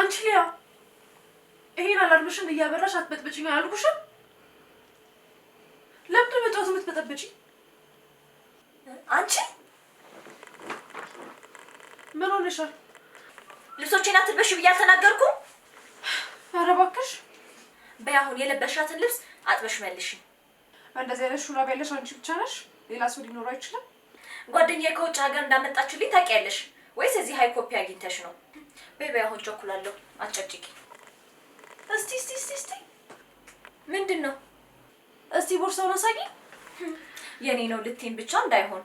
አንቺ ሊያ ይሄን አላልኩሽም? እያበራሽ አትበጥብጭኝ አላልኩሽም? ለምን በጠዋት የምትበጠብጪ? አንቺ ምን ሆነሻል? ልብሶቼን አትልበሽ ብዬ አልተናገርኩም? ኧረ እባክሽ በይ አሁን የለበሻትን ልብስ አጥበሽ መልሽ። እንደዚህ አይነት ሹራብ ያለሽ አንቺ ብቻ ነሽ? ሌላ ሰው ሊኖር አይችልም? ጓደኛዬ ከውጭ ሀገር እንዳመጣችልኝ ታውቂያለሽ ወይስ እዚህ ሃይ ኮፒ አግኝተሽ ነው? በይ አሁን ቸኩላለሁ፣ አትጨቅጭቂ። እስቲ ምንድን ነው? እስቲ ቦርሳውን አሳጊ። የኔ ነው ልትይኝ ብቻ እንዳይሆን።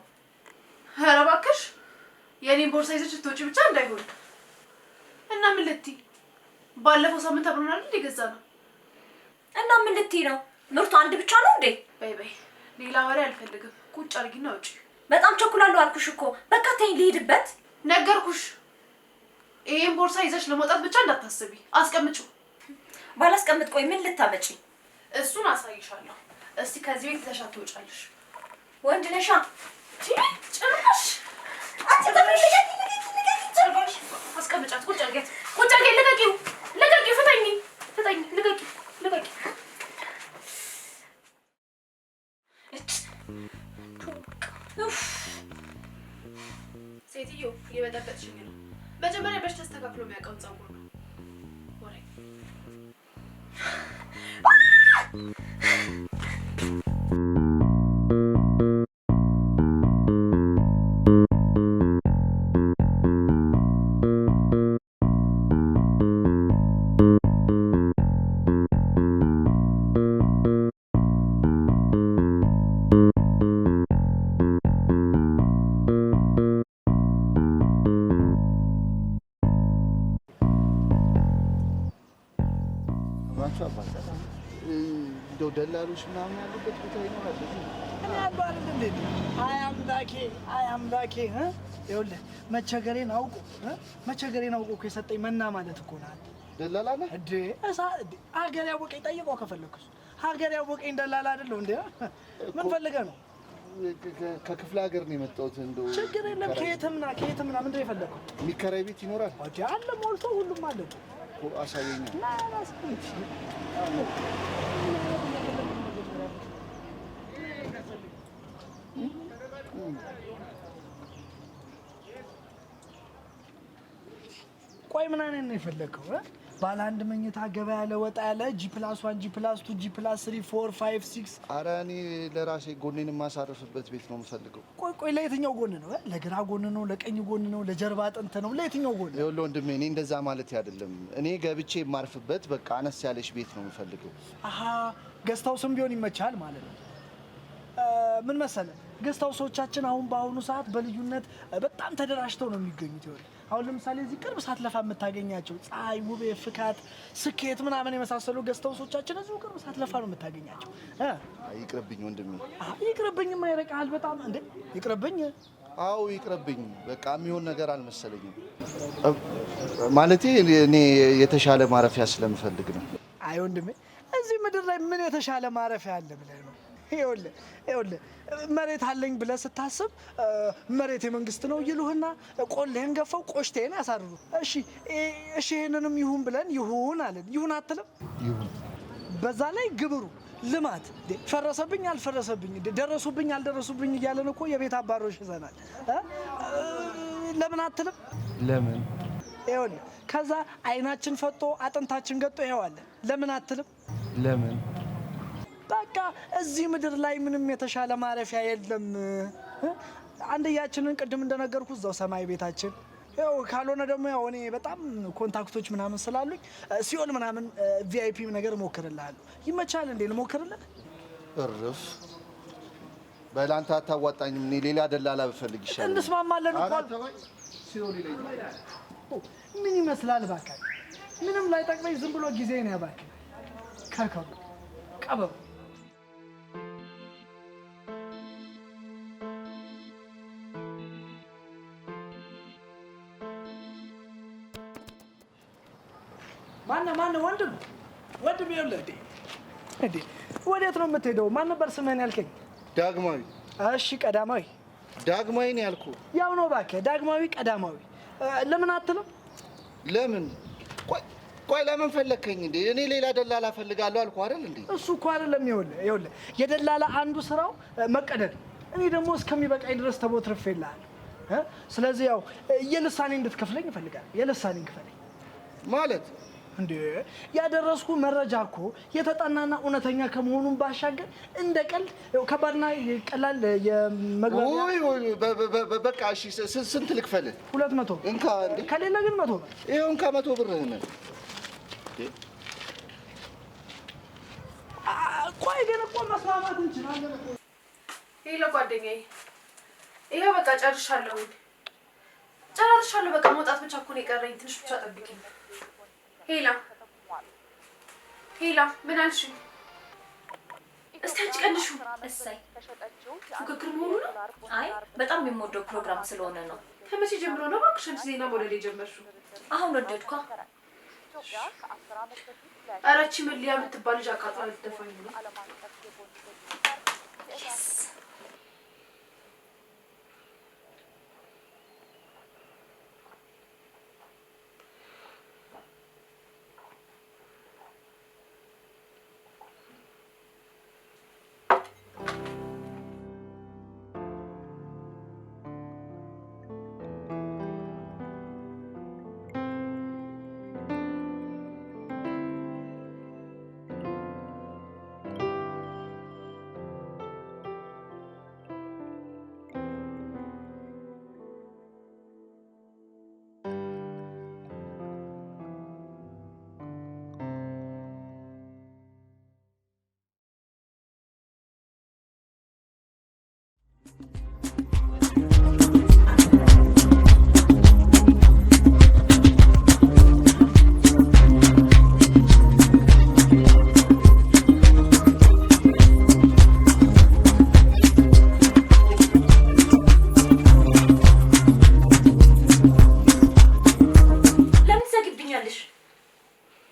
ኧረ እባክሽ የኔን ቦርሳ ይዘሽ ትወጪ ብቻ እንዳይሆን። እና ምን ልትይ? ባለፈው ሳምንት አብረናል እንዴ ገዛ ነው። እና ምን ልትይ ነው? ምርቱ አንድ ብቻ ነው እንዴ? በይ ሌላ ወሬ አልፈልግም። ቁጭ አድርጊና ውጪ። በጣም ቸኩላለሁ አልኩሽ እኮ። በቃ ተይኝ ልሂድበት። ነገርኩሽ። ይሄን ቦርሳ ይዘሽ ለመውጣት ብቻ እንዳታስቢ። አስቀምጪው። ባላስቀምጥ ቆይ ምን ልታመጪ? እሱን አሳይሻለሁ። እስቲ ከዚህ ቤት ይዘሻት ትወጫለሽ። ወንድ ነሻ? ጭራሽ አስቀምጫት። ቁጭ አድርጊያት። ልቀቂው። ፍታኝ። ልቀቂ። ሴትዮ እየበጠበጥሽኝ ነው። መጀመሪያ በሽ ተስተካክሎ የሚያውቀውን ፀጉር ነው ወሬ። ደላሎች ምናምን ያሉበት ቦታ ይኖራል። እኔ ያለው አይደል እንዴ? አይ አምላኬ ይኸውልህ መቸገሬን አውቆ እኮ የሰጠኝ መና ማለት እኮ ነው። ደላላ ነህ እንዴ? ሀገር ያወቀኝ ጠይቀው ከፈለኩስ። ሀገር ያወቀኝ ደላላ አይደለሁ እንዴ? ምን ፈልገህ ነው? ከክፍለ ሀገር ነው የመጣሁት። እንደው ችግር የለም። ከየትምና ምንድን ነው የፈለከው? የሚከራይ ቤት ይኖራል? አለ ሞልቶ ሁሉም አለ እኮ። አሳየኝ። ቆይ ምን አይነት ነው የፈለከው? ባለ አንድ መኝታ ገባ ያለ ወጣ ያለ G+1 G+2 G+3 4 5 6? ኧረ እኔ ለራሴ ጎኔን የማሳርፍበት ቤት ነው የምፈልገው። ቆይ ለየትኛው ጎን ነው? ለግራ ጎን ነው? ለቀኝ ጎን ነው? ለጀርባ አጥንት ነው? ለየትኛው ጎን? ይኸውልህ ወንድሜ እኔ እንደዛ ማለት አይደለም። እኔ ገብቼ የማርፍበት በቃ አነስ ያለሽ ቤት ነው የምፈልገው። አሃ ገስታውስም ቢሆን ይመቻል ማለት ነው። ምን መሰለህ ገስታውሶቻችን አሁን በአሁኑ ሰዓት በልዩነት በጣም ተደራጅተው ነው የሚገኙት። ይኸውልህ አሁን ለምሳሌ እዚህ ቅርብ ሳትለፋ የምታገኛቸው ፀሐይ፣ ውቤ፣ ፍካት፣ ስኬት ምናምን የመሳሰሉ ገስታውሶቻችን እዚሁ ቅርብ ሳትለፋ ነው የምታገኛቸው። ይቅርብኝ ወንድሜ። ይቅርብኝማ ይረቃል በጣም እንዴ። ይቅርብኝ? አዎ ይቅርብኝ። በቃ የሚሆን ነገር አልመሰለኝም። ማለቴ እኔ የተሻለ ማረፊያ ስለምፈልግ ነው። አይ ወንድሜ እዚህ ምድር ላይ ምን የተሻለ ማረፊያ አለ ብለህ ነው? ይኸውልህ መሬት አለኝ ብለህ ስታስብ መሬት የመንግስት ነው ይሉህና ቆሌህን ገፈው ቆሽቴን ያሳርሩ። እሺ ይሄንንም ይሁን ብለን ይሁን አለን። ይሁን አትልም? ይሁን። በዛ ላይ ግብሩ ልማት ፈረሰብኝ አልፈረሰብኝ ደረሱብኝ አልደረሱብኝ እያለን እኮ የቤት አባሮች ይዘናል። ለምን አትልም? ለምን? ይኸውልህ ከዛ አይናችን ፈጦ አጥንታችን ገጦ ይኸዋል። ለምን አትልም? ለምን? በቃ እዚህ ምድር ላይ ምንም የተሻለ ማረፊያ የለም። አንደያችንን ቅድም እንደነገርኩ እዛው ሰማይ ቤታችን ያው ካልሆነ ደግሞ ያው እኔ በጣም ኮንታክቶች ምናምን ስላሉኝ ሲኦል ምናምን ቪአይፒ ነገር ሞክርልሃለሁ። ይመቻል እንዴ? ልሞክርልህ? እርፍ በላንታ አታዋጣኝም። እኔ ሌላ ደላላ ብፈልግ ይሻላል። እንስማማለን እኮ። ሲኦል ይለኝ ምን ይመስላል? እባክህ ምንም ላይ ጠቅመኝ ዝም ብሎ ጊዜ ነው ያባክህ። ከከሩ ቀበሩ ማነው ወንድም ይኸውልህ እንዴ ወዴት ነው የምትሄደው? ማን ነበር ስምህን ያልከኝ? ዳግማዊ። እሺ ቀዳማዊ። ዳግማዊ ነው ያልኩህ። ያው ነው እባክህ ዳግማዊ ቀዳማዊ። ለምን አትልም? ለምን? ቆይ ለምን ፈለከኝ እንዴ? እኔ ሌላ ደላላ ፈልጋለሁ አልኩህ አይደል እንዴ? እሱ እኮ አይደለም። ይኸውልህ የደላላ አንዱ ስራው መቀደድ፣ እኔ ደግሞ እስከሚበቃኝ ድረስ ተቦትርፌልሃለሁ። ስለዚህ ያው የልሳኔ እንድትከፍለኝ እፈልጋለሁ። የልሳኔ ክፈለኝ ማለት እንዴ? ያደረስኩ መረጃ እኮ የተጠናና እውነተኛ ከመሆኑን ባሻገር እንደ ቀልድ ከባድና ቀላል የመግባቢያ በቃ እሺ፣ ስንት ልክፈልህ? 200 እንካ። እንዴ ከሌለ ግን 100 ብር። ይኸው እንካ 100 ብርህን። ቆይ ግን እኮ መስማማት እንችላለን። ይሄ ለጓደኛዬ ይሄው በቃ ጨርሻለሁ። በቃ መውጣት ብቻ እኮ ነው የቀረኝ። ትንሽ ብቻ ጠብቂኝ። ሄላ ምን አልሽ? እስቲ አንቺ ቀንሹ። እሰይ ፉክክር መሆኑ ነው? አይ በጣም የምወደው ፕሮግራም ስለሆነ ነው። ከመቼ ጀምሮ ነው እባክሽ አንቺ ዜና መውደድ የጀመርሽው? አሁን ወደድኳ። ኧረ እቺ መሊያ የምትባል ልጅ አቃጥላ ልትደፋኝ ነው።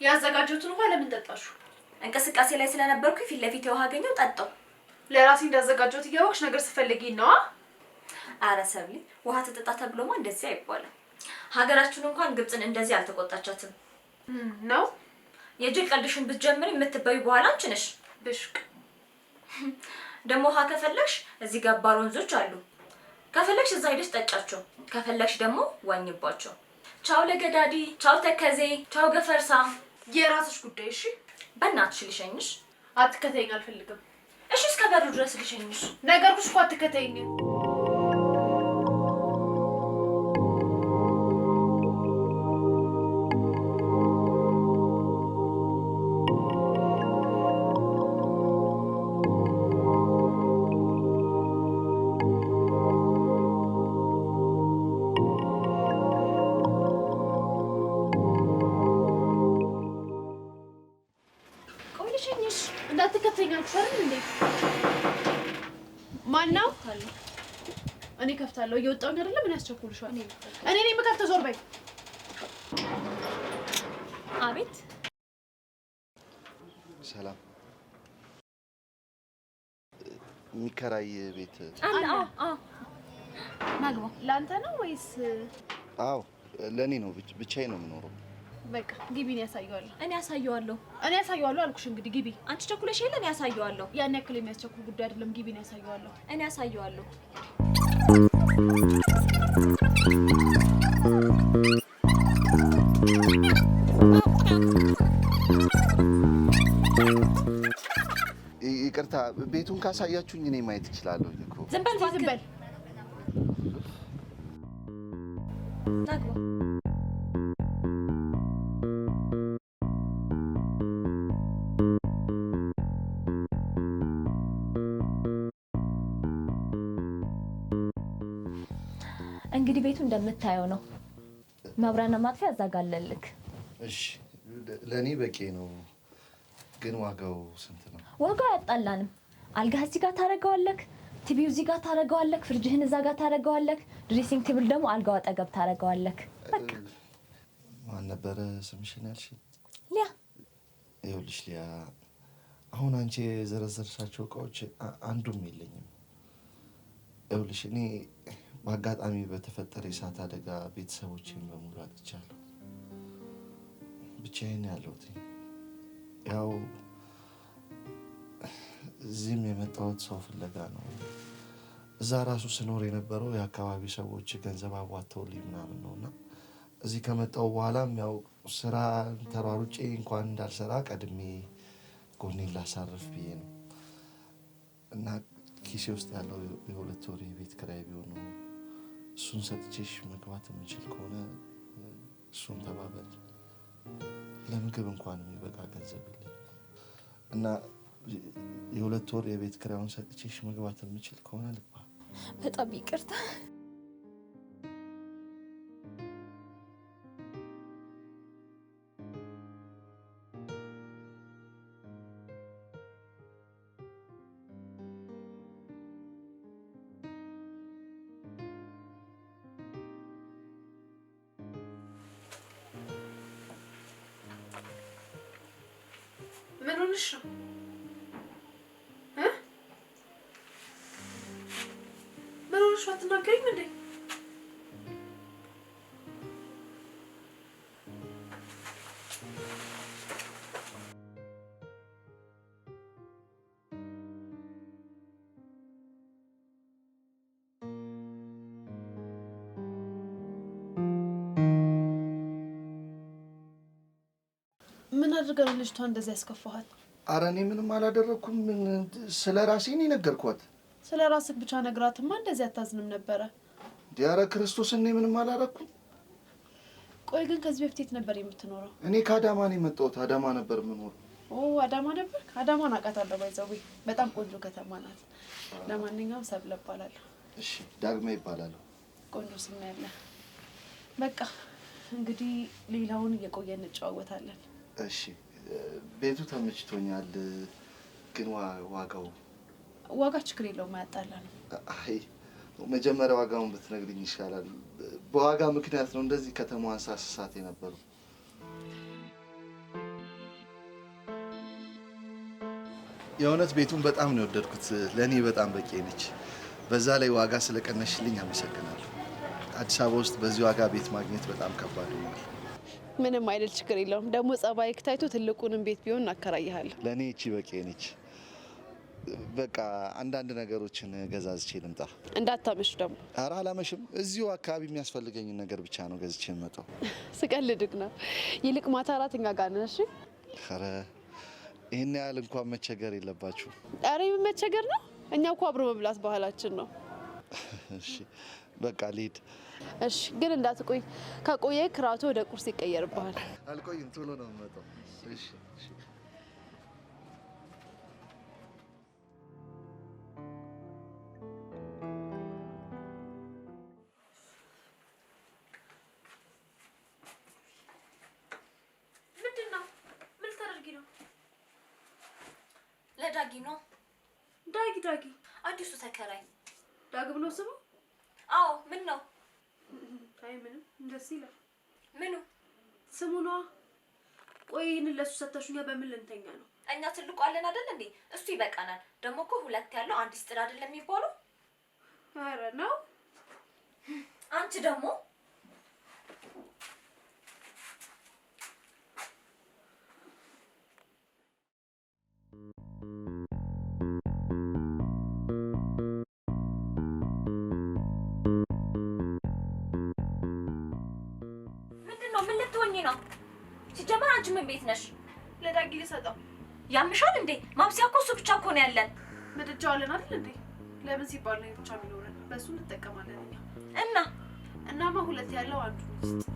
ያዘጋጀሁትን ውሃ ለምን ጠጣሹ? እንቅስቃሴ ላይ ስለነበርኩኝ ፊት ለፊት ውሃ አገኘው ጠጣው። ለራሴ እንዳዘጋጀሁት እያወቅሽ ነገር ስፈልጊ ነው? አረ ሰብሊ ውሃ ተጠጣ ተብሎማ እንደዚህ አይባልም። ሀገራችን እንኳን ግብጽን እንደዚህ አልተቆጣቻትም ነው። የጅል ቀልድሽን ብትጀምሪ የምትበዩ በኋላ አንቺ ነሽ ብሽቅ። ደግሞ ውሃ ከፈለግሽ እዚህ ጋር ባር ወንዞች አሉ። ከፈለግሽ እዛ ሄደሽ ጠጫቸው፣ ከፈለግሽ ደግሞ ዋኝባቸው። ቻው ለገዳዲ፣ ቻው ተከዜ፣ ቻው ገፈርሳ። የራስሽ ጉዳይ። እሺ በእናትሽ ልሸኝሽ። አትከተይኝ፣ አልፈልግም። እሺ እስከ በሩ ድረስ ልሸኝሽ። ነገርኩሽ እኮ አትከተይኝ። ማነው? እኔ ከፍታለሁ። እየወጣሁኝ አይደለም። ምን ያስቸኩልሻል? እኔ ነኝ የምከፍተው። ዞር በይ። አቤት። ሰላም። የሚከራይ ቤት አለ? አዎ። ማግባ ለአንተ ነው ወይስ? አዎ ለእኔ ነው። ብቻዬን ነው የምኖረው። በቃ ግቢ። እኔ ያሳየዋለሁ። እኔ ያሳየዋለሁ አልኩሽ። እንግዲህ ግቢ። አንቺ ቸኩለሽ የለ። እኔ ያሳየዋለሁ። ያን ያክል የሚያስቸኩል ጉዳይ አይደለም። ግቢ። እኔ ያሳየዋለሁ። እኔ ያሳየዋለሁ። ይቅርታ፣ ቤቱን ካሳያችሁኝ እኔ ማየት እችላለሁ እኮ። ዝም በል ዝም በል። ናግባ። እንግዲህ ቤቱ እንደምታየው ነው። መብራና ማጥፊያ ያዛጋለልክ። እሺ ለኔ በቂ ነው። ግን ዋጋው ስንት ነው? ዋጋው አያጣላንም። አልጋ እዚህ ጋር ታረጋዋለክ፣ ቲቪው እዚህ ጋር ታረጋዋለክ፣ ፍሪጅህን እዛ ጋር ታረጋዋለክ፣ ድሬሲንግ ቴብል ደግሞ አልጋው አጠገብ ታረጋዋለክ። በቃ ማን ነበረ ስምሽን ያልሽ? ሊያ። ይኸውልሽ ሊያ፣ አሁን አንቺ የዘረዘርሻቸው እቃዎች አንዱም የለኝም። ይኸውልሽ እኔ በአጋጣሚ በተፈጠረ የእሳት አደጋ ቤተሰቦቼን በሙሉ አጥቻለሁ። ብቻዬን ያለሁት ያው እዚህም የመጣሁት ሰው ፍለጋ ነው። እዛ ራሱ ስኖር የነበረው የአካባቢ ሰዎች ገንዘብ አዋጥተውልኝ ምናምን ነውና እዚህ ከመጣሁ በኋላም ያው ስራ ተሯሩጬ እንኳን እንዳልሰራ ቀድሜ ጎኔን ላሳርፍ ብዬ ነው እና ኪሴ ውስጥ ያለው የ2 ወር የቤት ኪራይ ቢሆን ነው እሱን ሰጥቼሽ መግባት የምችል ከሆነ እሱን ተባበል። ለምግብ እንኳን የሚበቃ ገንዘብ የለኝም እና የ2 ወር የቤት ኪራዩን ሰጥቼሽ መግባት የምችል ከሆነ ልግባ። በጣም ይቅርታ። ምን ሆነሽ ነው? ምን ሆነሽ? አትናገሪም እንዴ? ምን አድርገህ ነው ልጅቷ እንደዚህ ያስከፋሃል? ኧረ እኔ ምንም አላደረኩም። ስለ ራሴ ነው የነገርኳት። ስለ ራስህ ብቻ ነግራትማ እንደዚህ አታዝንም ነበረ። ኧረ ክርስቶስ እኔ ምንም አላደረኩም። ቆይ ግን ከዚህ በፊት የት ነበር የምትኖረው? እኔ ከአዳማ ነው የመጣሁት። አዳማ ነበር የምኖረው። ኦ አዳማ ነበር? አዳማን አውቃታለሁ። ባይዘው በጣም ቆንጆ ከተማ ናት። ለማንኛውም ሰብለ እባላለሁ። እሺ ዳግማ ይባላል። ቆንጆ ስም ያለ። በቃ እንግዲህ ሌላውን እየቆየን እንጨዋወታለን። እሺ ቤቱ ተመችቶኛል፣ ግን ዋጋ ችግር የለውም አያጣላንም። አይ መጀመሪያ ዋጋውን ብትነግሪኝ ይሻላል። በዋጋ ምክንያት ነው እንደዚህ ከተማዋን ሳስሳት የነበረው። የእውነት ቤቱን በጣም ነው የወደድኩት። ለእኔ በጣም በቂ ነች። በዛ ላይ ዋጋ ስለቀነሽልኝ አመሰግናለሁ። አዲስ አበባ ውስጥ በዚህ ዋጋ ቤት ማግኘት በጣም ከባድ ነው። ምንም አይደል፣ ችግር የለውም። ደግሞ ጸባይክ ታይቶ ትልቁንም ቤት ቢሆን እናከራይሃለሁ። ለእኔ እቺ በቂ ነች። በቃ አንዳንድ ነገሮችን ገዛዝቼ ልምጣ። እንዳታመሽ ደግሞ። ኧረ አላመሽም። እዚሁ አካባቢ የሚያስፈልገኝን ነገር ብቻ ነው ገዝቼ የምመጣው። ስቀልድግ ነው። ይልቅ ማታ እራት እኛ ጋር ነን። እሺ? ኧረ ይህን ያህል እንኳን መቸገር የለባችሁ። ኧረ መቸገር ነው። እኛ እኮ አብሮ መብላት ባህላችን ነው። እሺ በቃ ልሂድ። እሺ ግን እንዳትቆይ። ከቆየ ክራቶ ወደ ቁርስ ይቀየርብሃል። አልቆይም፣ ቶሎ ነው የምመጣው። እሺ እሺ። ምንድን ነው? ምን ልታደርጊ ነው? ለዳጊ ነው። ዳጊ አዲሱ ተከራይ ዳግ ብሎ ስሙ? አዎ። ምን ነው? አይ ምንም፣ ደስ ይላል። ምኑ? ስሙ ነዋ። ቆይ ይህንን ለእሱ ሰተሹኛ በምን ልንተኛ ነው? እኛ ትልቁ አለን አይደል እንዴ? እሱ ይበቃናል። ደግሞ እኮ 2 ያለው 1 ይስጥር አይደለም የሚባለው? ኧረ ነው። አንቺ ደግሞ ምን ልትሆኚ ነው? ሲጀመር አንቺ ምን ቤት ነሽ? ለዳጊ ልሰጠው። ያምሻል እንዴ? ማብሰያ እኮ እሱ ብቻ እኮ ነው ያለን። ምድጃው አለን አይደል እንዴ? ለምን ሲባል ነው ብቻ የሚኖረን? በሱ እንጠቀማለን እኛ። እናማ 2 ያለው 1 ውስጥ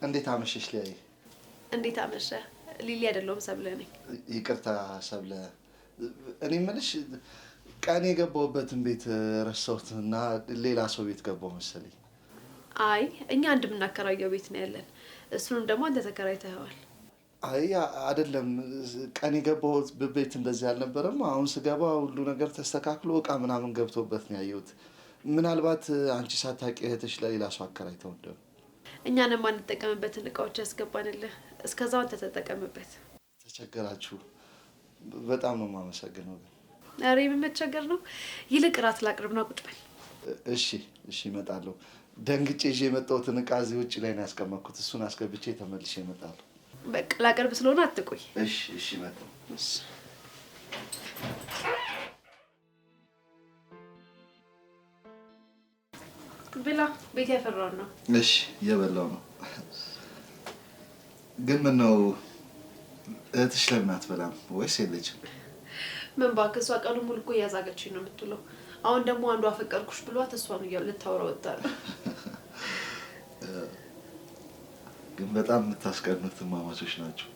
እንዴት አመሸሽ ሊያይ? እንዴት አመሸ? ሊሊ አይደለሁም ሰብለ ነኝ። ይቅርታ ሰብለ። እኔ የምልሽ ቀን የገባሁበትን ቤት ረሳሁት እና ሌላ ሰው ቤት ገባሁ መሰለኝ። አይ እኛ አንድ የምናከራየው ቤት ነው ያለን። እሱንም ደግሞ አንተ ተከራይተኸዋል። አይ አይደለም፣ ቀን የገባሁት ቤት እንደዚህ አልነበረም። አሁን ስገባ ሁሉ ነገር ተስተካክሎ እቃ ምናምን ገብቶበት ነው ያየሁት። ምናልባት አንቺ ሳታውቂ እህትሽ ለሌላ ሰው አከራይተው እንደሆነ። እኛን የማንጠቀምበትን እቃዎች ያስገባንልህ፣ እስከዛው አንተ ተጠቀምበት። ተቸገራችሁ። በጣም ነው የማመሰግነው። ኧረ ምን መቸገር ነው። ይልቅ እራት ላቅርብና ቁጭ በል። እሺ እመጣለሁ። ደንግጬ ይዤ የመጣሁትን እቃ እዚህ ውጭ ላይ ነው ያስቀመጥኩት። እሱን አስገብቼ ተመልሼ እመጣለሁ። በቃ ላቅርብ ስለሆነ አትቆይ። እሺ እመጣለሁ። ብላ፣ ቤት ያፈራውን ነው። እሺ እየበላሁ ነው። ግን ምነው እህትሽ ለምን አትበላም ወይስ የለችም? ምን እባክህ፣ እሷ ቀኑን ሙሉ እኮ እያዛገችኝ ነው የምትውለው። አሁን ደግሞ አንዱ አፈቀርኩሽ ብሏት እሷን ልታወራ ወጣለች። ግን በጣም የምታስቀኑት ማማቾች ናቸው።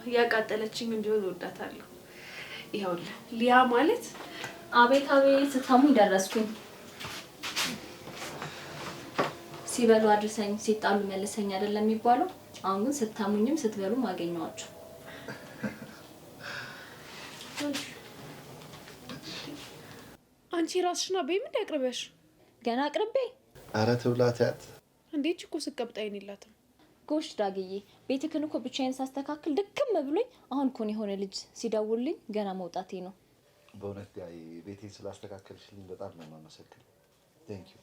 እያቃጠለችኝም ቢሆን እወዳታለሁ። ይኸውልህ ሊያ ማለት አቤት አቤት፣ ስታሙኝ ደረስኩኝ። ሲበሉ አድርሰኝ ሲጣሉ መልሰኝ አይደለም የሚባለው? አሁን ግን ስታሙኝም ስትበሉም አገኘዋችሁ። አንቺ ራስሽና በይም እንዳያቅርበሽ ገና አቅርቤ። ኧረ ትብላታት እንዴት እኮ ስቀብጣይን የላትም። ጎሽ ዳግዬ፣ ቤትክን እኮ ብቻዬን ሳስተካክል ድክም ብሎኝ አሁን እኮ የሆነ ልጅ ሲደውልልኝ ገና መውጣቴ ነው። በእውነት ጋይ ቤቴን ስላስተካከልሽልኝ በጣም ነው የማመሰግነው። ቴንክ ዩ።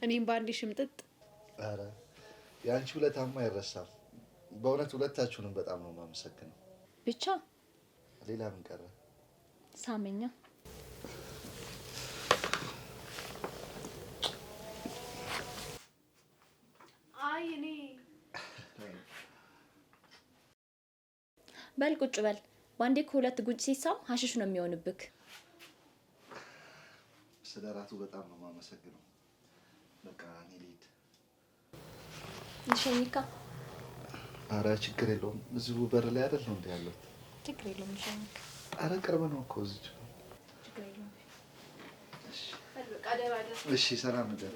እኔም በአንዴ ሽምጥጥ። ኧረ የአንቺ ውለታማ አይረሳም። በእውነት ሁለታችሁንም በጣም ነው የማመሰግነው። ብቻ ሌላ ምን ቀረ? ሳመኛ። አይ እኔ በል ቁጭ በል። ባንዴ ከሁለት ጉጭ ሲሳም ሀሽሽ ነው የሚሆንብክ። ስለ ራቱ በጣም ነው የማመሰግነው። በቃ እኔ ልሂድ። ልሸኝካ? ኧረ ችግር የለውም። እዚሁ በር ላይ አይደል ነው እንደ ያለው። ችግር የለውም ልሸኝካ። ኧረ ቅርብ ነው እኮ እዚህ። ችግር የለውም። እሺ ሰላም ነገር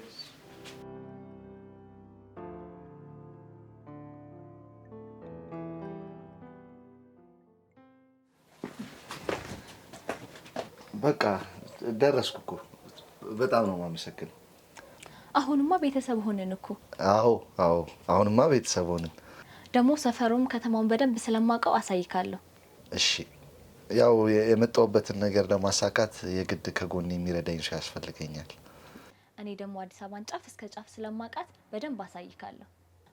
በቃ ደረስኩ እኮ። በጣም ነው የማመሰግነው። አሁንማ ቤተሰብ ሆነን እኮ። አዎ አሁንማ ቤተሰብ ሆነን። ደግሞ ሰፈሩም ከተማውን በደንብ ስለማውቀው አሳይካለሁ። እሺ ያው የመጣሁበትን ነገር ለማሳካት የግድ ከጎን የሚረዳኝ ሰው ያስፈልገኛል። እኔ ደግሞ አዲስ አበባን ጫፍ እስከ ጫፍ ስለማውቃት በደንብ አሳይካለሁ።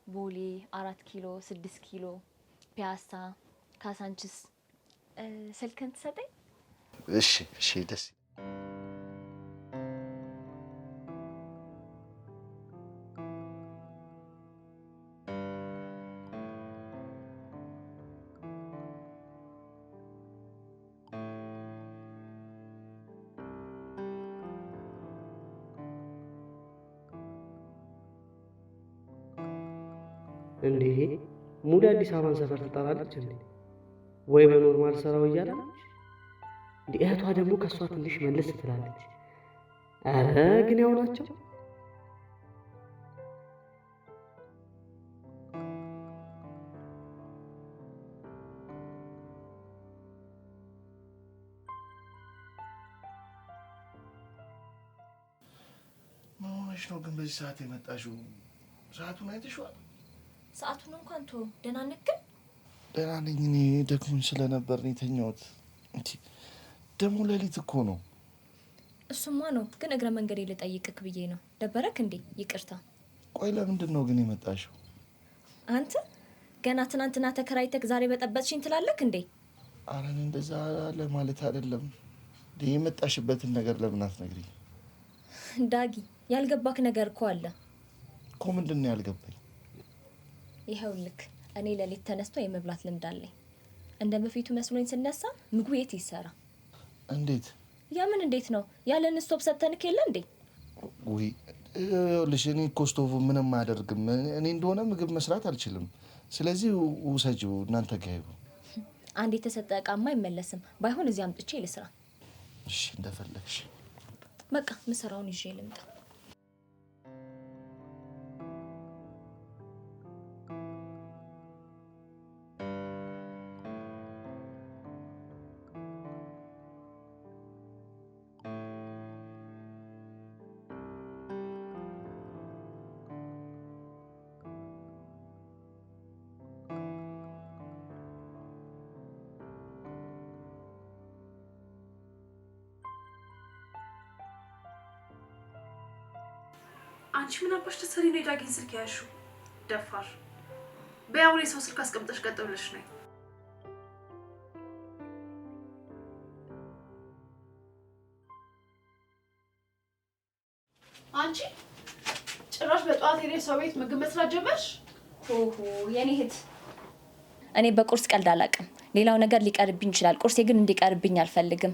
ቦሌ፣ 4 ኪሎ፣ 6 ኪሎ፣ ፒያሳ፣ ካሳንችስ። ስልክን ትሰጠኝ? እሺ ደስ እንዴ ሙሉ አዲስ አበባን ሰፈር ትጠራለች እንዴ? ወይ በኖርማል ሰራው እያለች እንዴ። እህቷ ደግሞ ከሷ ትንሽ መለስ ትላለች። አረ ግን ያው ናቸው። ሆነሽ ነው ግን በዚህ ሰዓት የመጣሽው? ሰዓቱን አይተሽዋል? ሰዓቱን እንኳን ቶ ደህና ነህ? ግን ደህና ነኝ። እኔ ደክሞኝ ስለነበር ነው የተኛሁት። ደግሞ ሌሊት እኮ ነው። እሱማ ነው፣ ግን እግረ መንገዴ ልጠይቅክ ብዬ ነው። ደበረክ እንዴ? ይቅርታ። ቆይ ለምንድን ነው ግን የመጣሽው? አንተ ገና ትናንትና ተከራይተክ ዛሬ በጠበጥሽኝ ትላለክ እንዴ? ኧረ እኔ እንደዛ ለማለት አይደለም። የመጣሽበትን ነገር ለምን አትነግሪኝ? ዳጊ ያልገባክ ነገር እኮ አለ እኮ። ምንድን ነው ያልገባኝ? ይኸውልክ እኔ ሌሊት ተነስቶ የመብላት ልምድ አለኝ። እንደ በፊቱ መስሎኝ ስነሳ ምግቡ የት ይሰራ? እንዴት? ያምን እንዴት ነው? ያለን ስቶፕ ሰተንክ የለ እንዴ? ውይ ይኸውልሽ፣ እኔ እኮ ስቶቭ ምንም አያደርግም። እኔ እንደሆነ ምግብ መስራት አልችልም። ስለዚህ ውሰጂው፣ እናንተ ጋር። አንድ የተሰጠ እቃማ አይመለስም። ባይሆን እዚህ አምጥቼ ልስራ። እሺ እንደፈለግሽ። በቃ ምሰራውን ይዤ ልምጣ። አንቺ ምን አባሽ ተሰሪ ነው ዳጊን ስልክ ያልሽው? ደፋር በያውኔ ሰው ስልክ አስቀምጠሽ ቀጥ ብለሽ ነይ። አንቺ ጭራሽ በጠዋት ሄደሽ ሰው ቤት ምግብ መስራት ጀመርሽ? ኦሆ የኔ እህት፣ እኔ በቁርስ ቀልድ አላውቅም። ሌላው ነገር ሊቀርብኝ ይችላል፣ ቁርሴ ግን እንዲቀርብኝ አልፈልግም።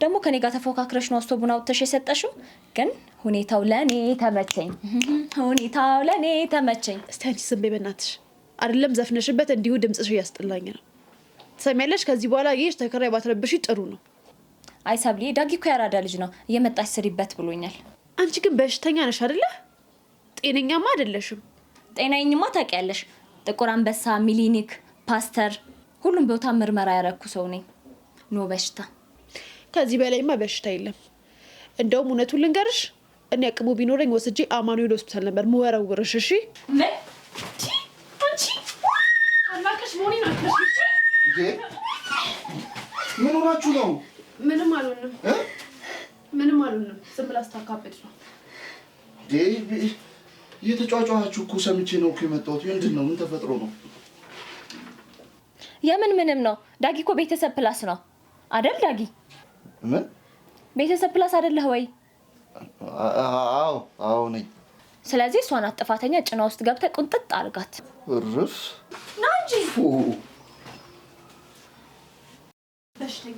ደግሞ ከኔ ጋር ተፎካክረሽ ነው አስቶቡን አውጥተሽ የሰጠሽው። ግን ሁኔታው ለኔ ተመቸኝ። ሁኔታው ለኔ ተመቸኝ። እስቲ አንቺ ዝም በይ በእናትሽ። አይደለም ዘፍነሽበት እንዲሁ ድምጽሽ እያስጠላኝ ነው። ትሰሚያለሽ? ከዚህ በኋላ ይሄሽ ተከራይ ባትረብሽ ጥሩ ነው። አይ ሰብሊ፣ ዳጊ እኮ ያራዳ ልጅ ነው፣ እየመጣሽ ስሪበት ብሎኛል። አንቺ ግን በሽተኛ ነሽ አይደለ? ጤነኛማ አይደለሽም። ጤናኝማ ታውቂያለሽ። ጥቁር አንበሳ፣ ሚሊኒክ፣ ፓስተር ሁሉም ቦታ ምርመራ ያረኩ ሰው ነኝ። ኖ በሽታ። ከዚህ በላይማ በሽታ የለም። እንደውም እውነቱን ልንገርሽ፣ እኔ አቅሙ ቢኖረኝ ወስጄ አማኑኤል ሆስፒታል ነበር ምወረውርሽ። እሺ ምን አንቺ አላከሽ ሞኒ ነው እንዴ? ምን ሆናችሁ ነው? ምንም አልሆንም። ምንም አልሆንም። ዝም ብላ ስታካብድ ነው። እየተጫጫኋችሁ እኮ ሰምቼ ነው እኮ የመጣሁት። ምንድን ነው? ምን ተፈጥሮ ነው? የምን ምንም ነው? ዳጊ እኮ ቤተሰብ ፕላስ ነው አይደል? ዳጊ ምን ቤተሰብ ፕላስ አይደለህ ወይ? አዎ ነኝ። ስለዚህ እሷን ጥፋተኛ ጭና ውስጥ ገብተህ ቁንጥጥ አድርጋት። እርፍ ና እንጂ በሽተኛ።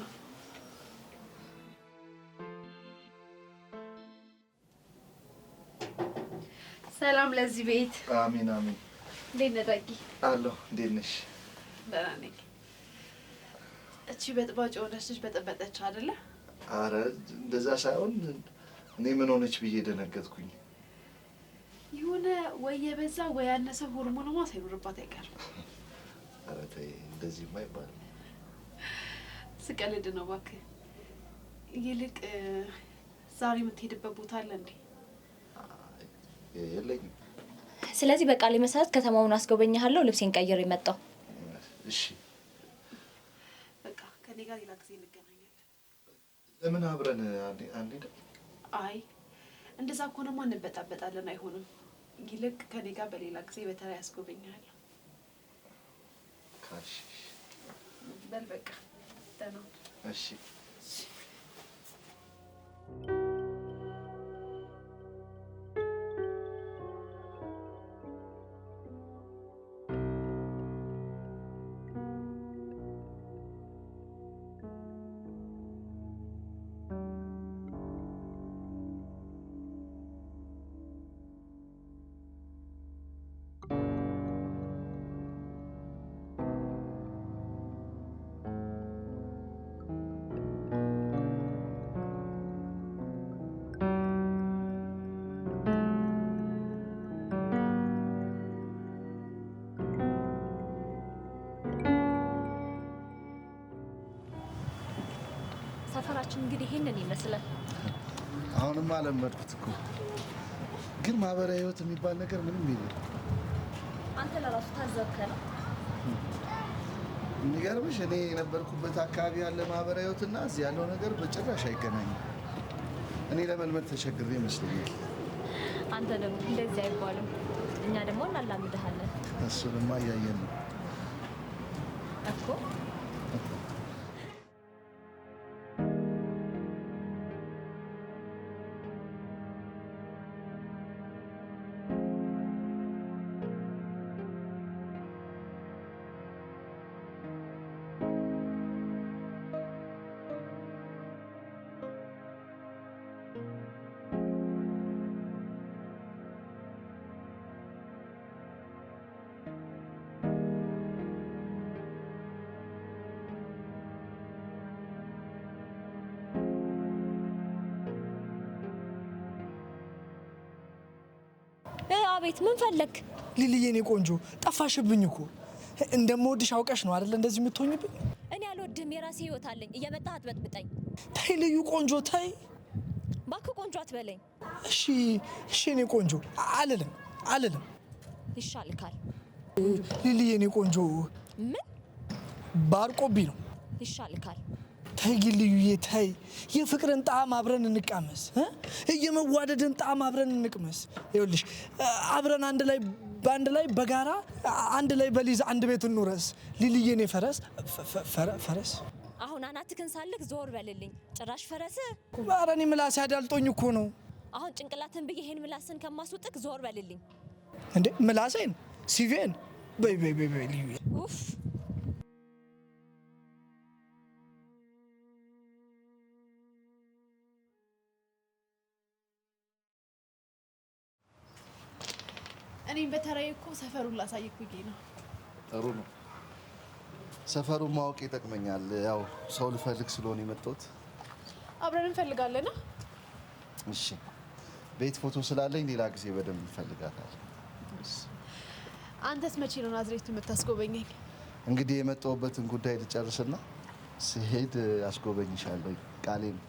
ሰላም ለዚህ ቤት። አሜን አሜን። እንዴት ነህ ዳጊ? አለሁ። እንዴት ነሽ? ደህና ነኝ። እቺ በጥባጭ የሆነች ልጅ በጠበጠች አይደለ? አረ እንደዛ ሳይሆን እኔ ምን ሆነች ብዬ ደነገጥኩኝ። የሆነ ወይ የበዛ ወይ ያነሰ ሆርሞንማ ሳይኖርባት አይቀርም። አረ ተይ፣ እንደዚህማ አይባልም። ስቀልድ ነው እባክህ። ይልቅ ዛሬ የምትሄድበት ቦታ አለ እንዴ? የለኝም። ስለዚህ በቃሌ መሰረት ከተማውን አስጎበኛለሁ። ልብሴን ቀይሬ መጣሁ። እሺ በቃ ከኔ ጋር ሌላ ጊዜ እንገናኛለን። ለምን አብረን አንዴ? አይ እንደዛ ከሆነማ እንበጣበጣለን፣ አይሆንም። ይልቅ ከኔ ጋር በሌላ ጊዜ በተለይ አስጎበኛለሁ። ካሽ በል በቃ ደህና። እሺ ሰፈራችን እንግዲህ ይሄንን ይመስላል። አሁንማ አለመድኩት እኮ። ግን ማህበራዊ ህይወት የሚባል ነገር ምንም የለም። አንተ ለራሱ ታዘብከ ነው። የሚገርምሽ እኔ የነበርኩበት አካባቢ ያለ ማህበራዊ ህይወትና እዚህ ያለው ነገር በጭራሽ አይገናኝም። እኔ ለመልመድ ተቸግሬ ይመስለኛል። አንተ ደግሞ እንደዚህ አይባልም። እኛ ደግሞ እናላምድሃለን። እሱንማ እያየን ነው እኮ። አቤት፣ ምን ፈለክ? ሊሊዬ እኔ ቆንጆ ጠፋሽብኝ እኮ። እንደምወድሽ አውቀሽ ነው አይደል እንደዚህ የምትሆኝብኝ? እኔ አልወድም፣ የራሴ ህይወት አለኝ። እየመጣህ አትበጥብጠኝ። ተይ ልዩ ቆንጆ ተይ። እባክህ ቆንጆ አትበለኝ። እሺ እኔ ቆንጆ አልልም። ይሻልካል። ሊሊዬ እኔ ቆንጆ ምን ባርቆብኝ ነው። ይሻልካል። ተይ ልዩዬ ተይ። የፍቅርን ጣዕም አብረን እንቃመስ የመዋደድን ጣዕም አብረን እንቅመስ። ይኸውልሽ አብረን በአንድ ላይ በጋራ አንድ ላይ በሊዝ አንድ ቤት እንውረስ። ሊልዬ እኔ ፈረስ አሁን አናትክን ሳልክ ዞር በልልኝ። ጭራሽ ፈረስ። ኧረ እኔ ምላሴ አዳልጦኝ እኮ ነው። አሁን ጭንቅላትን ብዬ ይሄን ምላስን ከማስወጥክ ዞር በልልኝ። እንዴ ምላሴን ሲቬን በይ ልዩዬ። ኡፍ እኔም በተራዬ እኮ ሰፈሩን ላሳይክ ብዬ ነው። ጥሩ ነው። ሰፈሩን ማወቅ ይጠቅመኛል። ያው ሰው ልፈልግ ስለሆነ የመጣሁት። አብረን እንፈልጋለን። እሺ ቤት ፎቶ ስላለኝ ሌላ ጊዜ በደንብ እንፈልጋታለን። አንተስ መቼ ነው ናዝሬት የምታስጎበኘኝ? እንግዲህ የመጣሁበትን ጉዳይ ልጨርስና ሲሄድ አስጎበኝሻለሁ። ቃሌ ነው።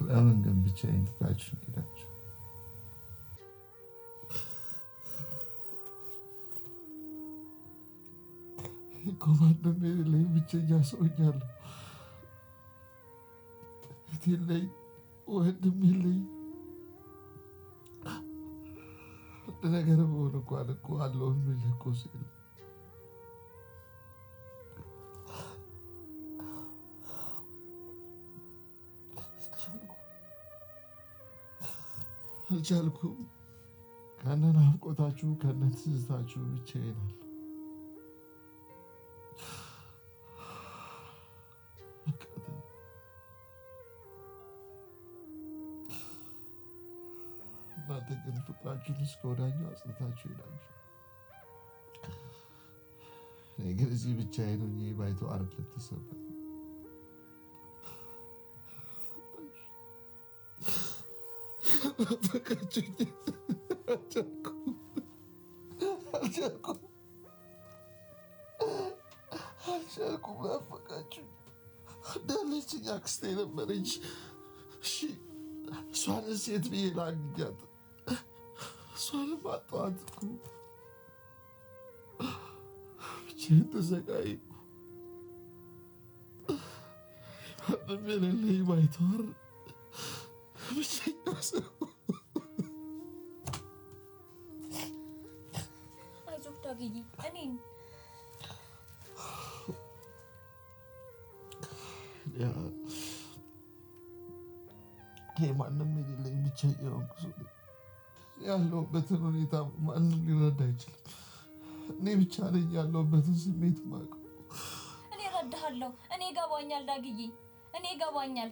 ለምን ግን ብቻዬን ትታችሁኝ ሄዳችሁ? ማንም የሌለኝ ብቸኛ ሰው ሆኛለሁ። እህት የለኝ፣ ወንድም የለኝ። አንድ ነገር በሆነ እንኳን እኮ አለው የሚል እኮ ሰው የለም። አልቻልኩም። ከነ ናፍቆታችሁ ከነ ትዝታችሁ ብቻዬን አለሁ። እናንተ ግን ፍቅራችሁን እስከ ወዳኛው አጽንታችሁ ሄዳችሁ፣ እኔ ግን እዚህ ብቻዬን ሆኜ ባይተዋር ልትሰበት ናፈቃችሁኝ። አልቻልኩም። ናፈቃችሁኝ። እንዳለችኝ አክስቴ ነበረች። እሷን ሴት ብዬ ላግኛት፣ እሷንም አጣኋት እኮ። ብቻዬን ተሰቃየሁ። ማንም የሌለኝ ባይተዋር ብቸኛ ሰው። አይዞህ ዳግዬ፣ እኔን ማንም የሌለኝ ብቸኛ ሰው ያለሁበትን ሁኔታ ማንም ሊረዳ አይችልም። እኔ ብቻ ነኝ ያለሁበትን ስሜት የማውቀው። እኔ እረዳሃለሁ። እኔ ይገባኛል ዳግዬ፣ እኔ ይገባኛል።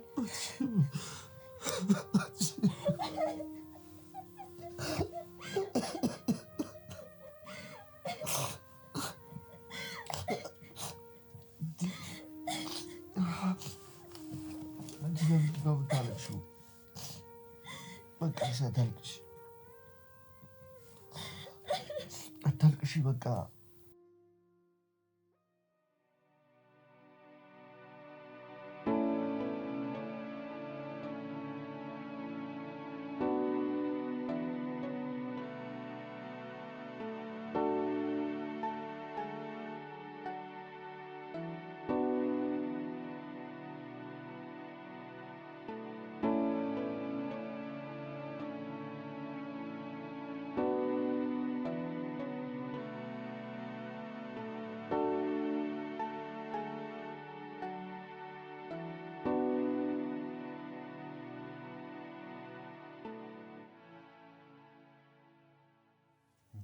አንቺ ለምንድን ነው የምታለቅሺው? በቃ አታልቅሺ፣ አታልቅሺ በቃ።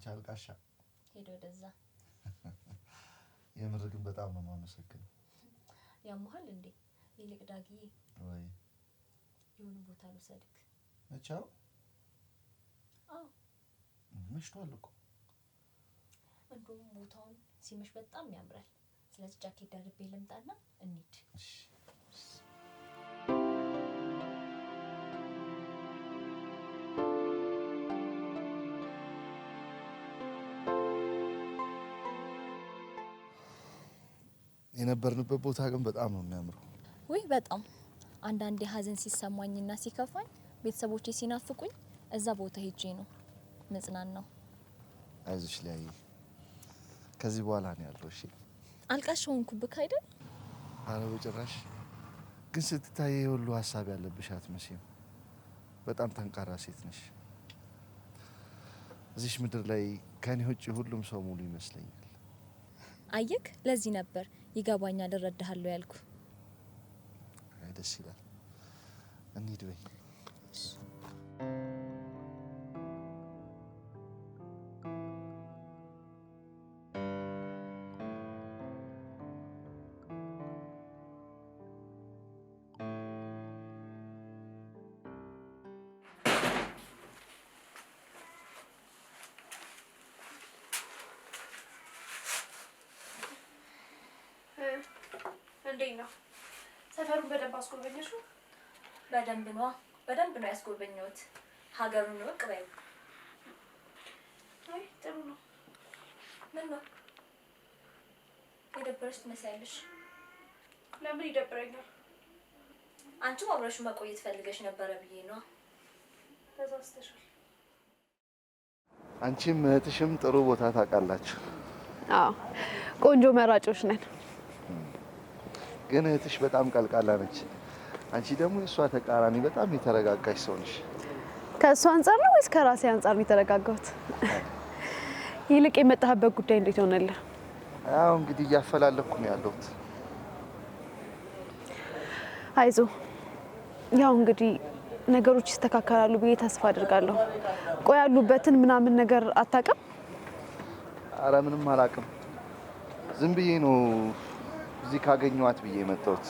አንቺ አልቃሻ ሄዶ ወደዛ የምር ግን በጣም ነው የማመሰግነው። ያመሃል እንዴ? ይልቅ ዳጊዬ ወይ የሆነ ቦታ ልውሰድክ። መቻው አዎ መሽቷል እኮ። እንደውም ቦታውን ሲመሽ በጣም ያምራል። ስለዚህ ጃኬት ደርቤ ልምጣና እንሂድ። እሺ የነበርንበት ቦታ ግን በጣም ነው የሚያምረው። ወይ በጣም አንዳንዴ ሀዘን ሲሰማኝና ሲከፋኝ ቤተሰቦቼ ሲናፍቁኝ እዛ ቦታ ሄጄ ነው መጽናናው። አይዞሽ ላይ ከዚህ በኋላ ነው ያለው። እሺ አልቃሽ ሆንኩብክ አይደል? ኧረ በጭራሽ። ግን ስትታይ ሁሉ ሀሳብ ያለብሽ አትመስይም። በጣም ጠንካራ ሴት ነሽ። እዚህ ምድር ላይ ከኔ ውጪ ሁሉም ሰው ሙሉ ይመስለኛል። አየክ፣ ለዚህ ነበር ይገባኛል እረዳሃለሁ ያልኩ። አይ ደስ ይላል። እንሂድ በይ። እንዴት ነው ሰፈሩን በደንብ አስጎበኘሽው? በደንብ ነው ያስጎበኘሁት። ሀገሩን ወቅ በይ። አይ ጥሩ ነው። ምን ነው የደበረሽ ትመስያለሽ? ለምን ይደብረኛል? አንቺም አብረሽ መቆየት ፈልገሽ ነበረ ብዬ ነው። ተሳስተሻል። አንቺም እህትሽም ጥሩ ቦታ ታውቃላችሁ። አዎ ቆንጆ መራጮች ነን። ግን እህትሽ በጣም ቀልቃላ ነች። አንቺ ደግሞ የሷ ተቃራኒ በጣም የተረጋጋሽ ሰው ነሽ። ከእሱ አንጻር ነው ወይስ ከራሴ አንጻር ነው የተረጋጋሁት? ይልቅ የመጣህበት ጉዳይ እንዴት ሆነልህ? ያው እንግዲህ እያፈላለኩ ነው ያለሁት። አይዞ፣ ያው እንግዲህ ነገሮች ይስተካከላሉ ብዬ ተስፋ አድርጋለሁ። ቆይ ያሉበትን ምናምን ነገር አታውቅም? አረ ምንም አላውቅም። ዝም ብዬ ነው እዚህ ካገኘኋት ብዬ የመጣሁት።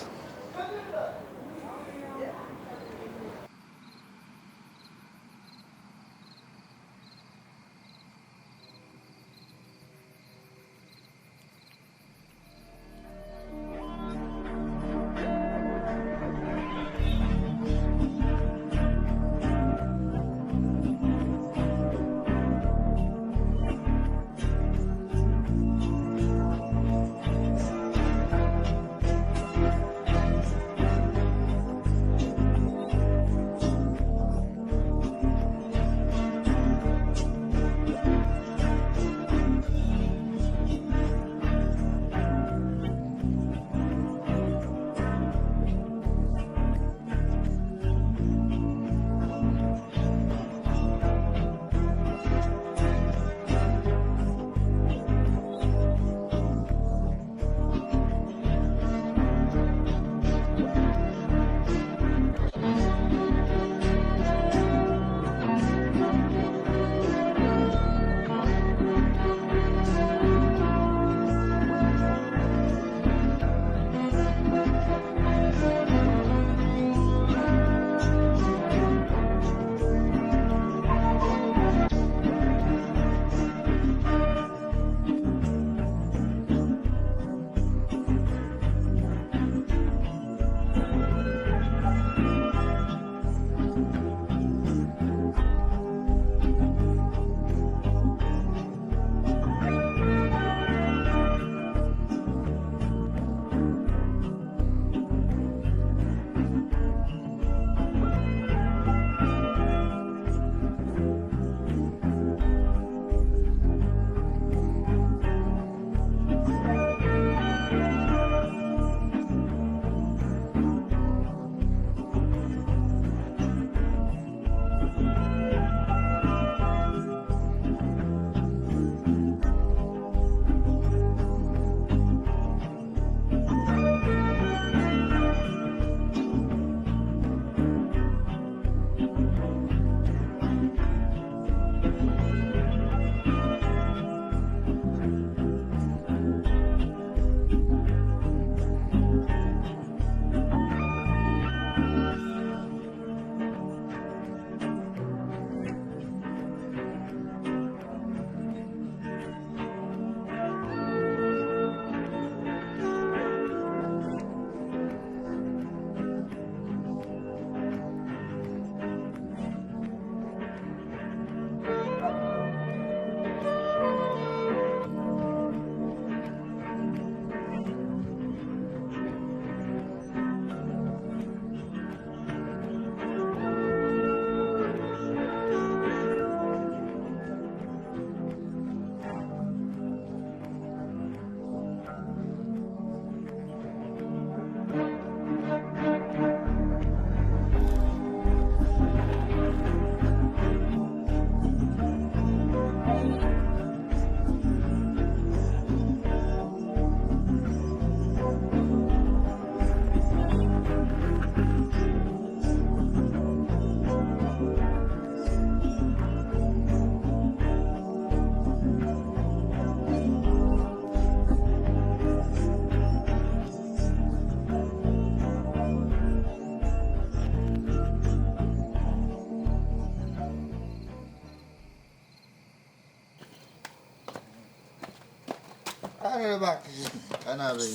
እባክሽ ቀና በይ።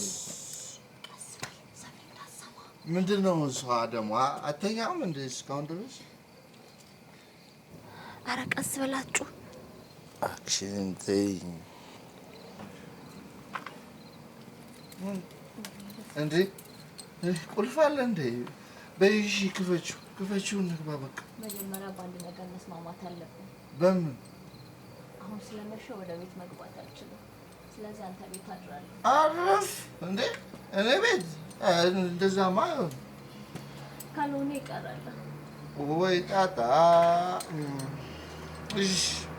ምንድን ነው እሷ ደግሞ አተኛም እንደ እስካሁን ድረስ? ኧረ ቀስ በላችሁ እባክሽን ተይኝ። እንዴ ቁልፍ አለ እንዴ? በይ እሺ ክፈችው እንግባ በቃ። መጀመሪያ በአንድ ነገር መስማማት አለብን። በምን? አሁን ስለመሸ ወደ ቤት መግባት አልችልም። ስለዚህ አንተ ቤት አድራለሁ። አረፍ እንዴ? እኔ ቤት እንደዛማ ካልሆነ ይቀራል ወይ ጣጣ።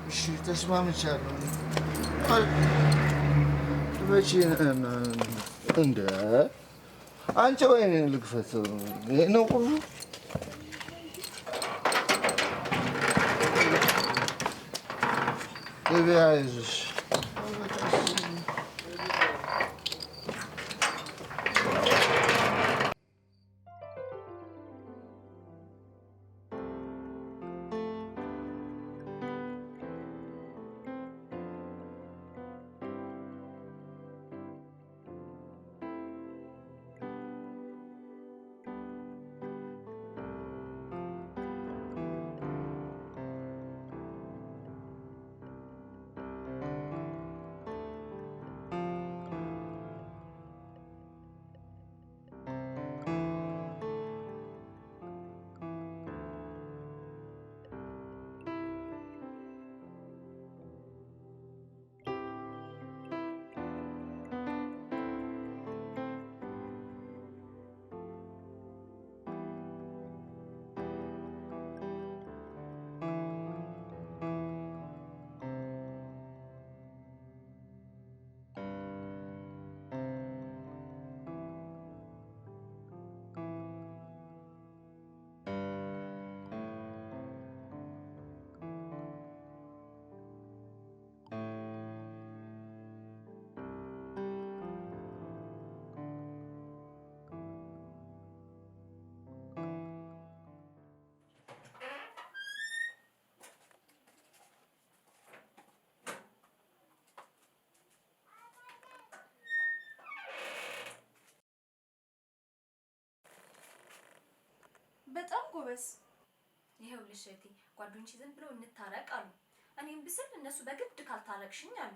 እሺ ተስማምቻለሁ። መቼ እንደ አንቺ ወይኔ ልክፈት ይሄ ነው ቁልፉ። ገበያ ይዞሽ በጣም ጎበዝ። ይኸውልሽ እህቴ ጓደኞቼ ዝም ብለው እንታረቅ አሉ። እኔም ብስል እነሱ በግድ ካልታረቅሽኝ አሉ።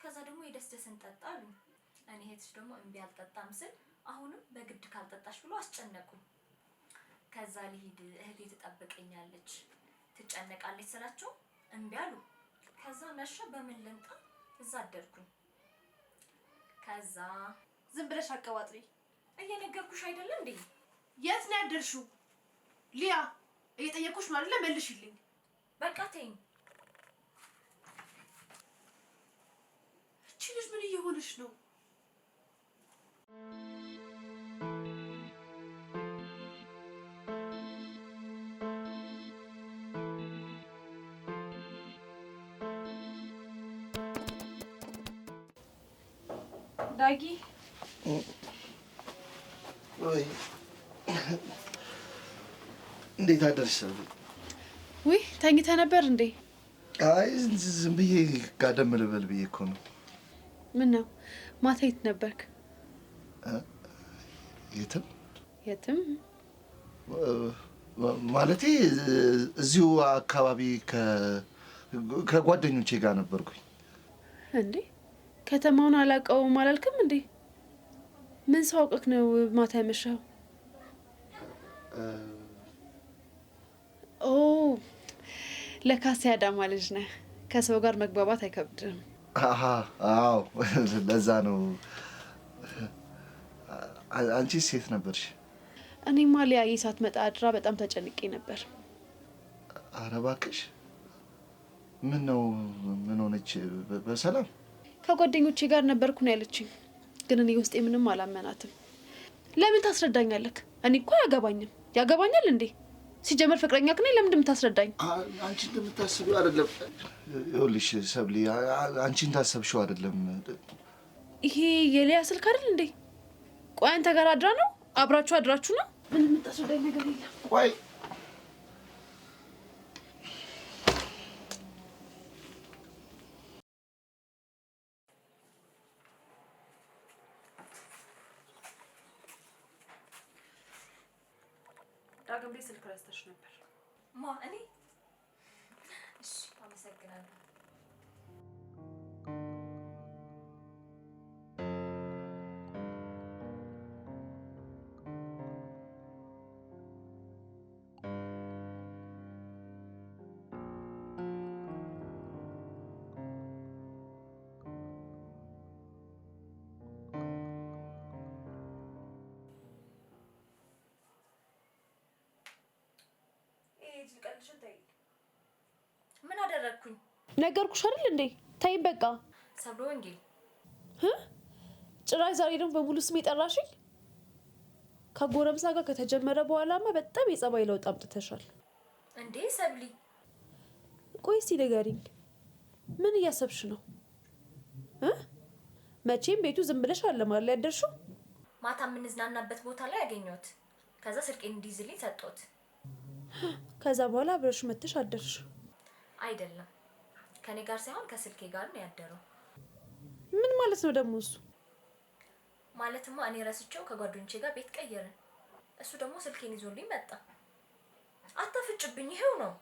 ከዛ ደግሞ የደስደስ እንጠጣ አሉ። እኔ እህትሽ ደግሞ እምቢ አልጠጣም ስል አሁንም በግድ ካልጠጣሽ ብሎ አስጨነቁኝ። ከዛ ልሂድ እህቴ ትጠብቀኛለች ትጨነቃለች ስላቸው እምቢ አሉ። ከዛ መሸ። በምን ልምጣ? እዛ አደርኩኝ። ከዛ ዝም ብለሽ አቀባጥሪ። እየነገርኩሽ አይደለ እንዴ? የት ነው ያደርሽው? ሊያ እየጠየኩሽ ነው አይደለ? መልሽልኝ። በቃ ተይኝ። እቺ ልጅ ምን እየሆነች ነው? ዳጊ ወይ እንዴት አደርሽ? ውይ ተኝተህ ነበር እንዴ? አይ ዝም ብዬ ጋደም ልበል ብዬ እኮ ነው። ምን ነው ማታ የት ነበርክ? የትም የትም ማለቴ እዚሁ አካባቢ ከጓደኞቼ ጋር ነበርኩኝ። እንዴ ከተማውን አላውቀውም አላልክም እንዴ? ምን ሰው አውቀክ ነው ማታ ያመሻው? ኦ ለካስ ያዳማ ልጅ ነህ። ከሰው ጋር መግባባት አይከብድም። አዎ ለዛ ነው። አንቺ ሴት ነበርሽ? እኔማ ሊያዬ ሳትመጣ አድራ በጣም ተጨንቄ ነበር። ኧረ እባክሽ ምን ነው? ምን ሆነች? በሰላም ከጓደኞቼ ጋር ነበርኩ ነው ያለችኝ። ግን እኔ ውስጤ ምንም አላመናትም። ለምን ታስረዳኛለህ? እኔ እኮ አያገባኝም። ያገባኛል እንዴ? ሲጀመር ፍቅረኛ ከኔ ለምን እንደምታስረዳኝ? አንቺ እንደምታስቢው አይደለም። ይኸውልሽ ሰብሊ፣ አንቺ እንዳሰብሽው አይደለም። ይሄ የሊያ ስልክ አይደል እንዴ? ቆይ አንተ ጋር አድራ ነው? አብራችሁ አድራችሁ ነው? ምንም የምታስረዳኝ ነገር የለም። ቆይ ዳግም ላይ ስልክ ረስተሽ ነበር። ማ እኔ? እሺ አመሰግናለሁ። ምን አደረግኩኝ? ነገርኩሽ አይደል እንዴ? ተይ በቃ። ሰብለ ወንጌል ጭራሽ ዛሬ ደግሞ በሙሉ ስም የጠራሽኝ? ከጎረምሳ ጋር ከተጀመረ በኋላማ በጣም የጸባይ ለውጥ አምጥተሻል። እንዴ ሰብሊ፣ ቆይ እስቲ ንገሪኝ፣ ምን እያሰብሽ ነው? መቼም ቤቱ ዝም ብለሽ አለማለ ያደርሽው? ማታ የምንዝናናበት ቦታ ላይ ያገኘሁት። ከዛ ስልኬን እንዲይዝልኝ ሰጠሁት። ከዛ በኋላ አብረሽ መተሽ አደርሽ? አይደለም፣ ከኔ ጋር ሳይሆን ከስልኬ ጋር ነው ያደረው። ምን ማለት ነው ደግሞ እሱ? ማለትማ እኔ ረስቼው ከጓደኞቼ ጋር ቤት ቀየርን። እሱ ደግሞ ስልኬን ይዞልኝ መጣ። አታፍጭብኝ፣ ይሄው ነው።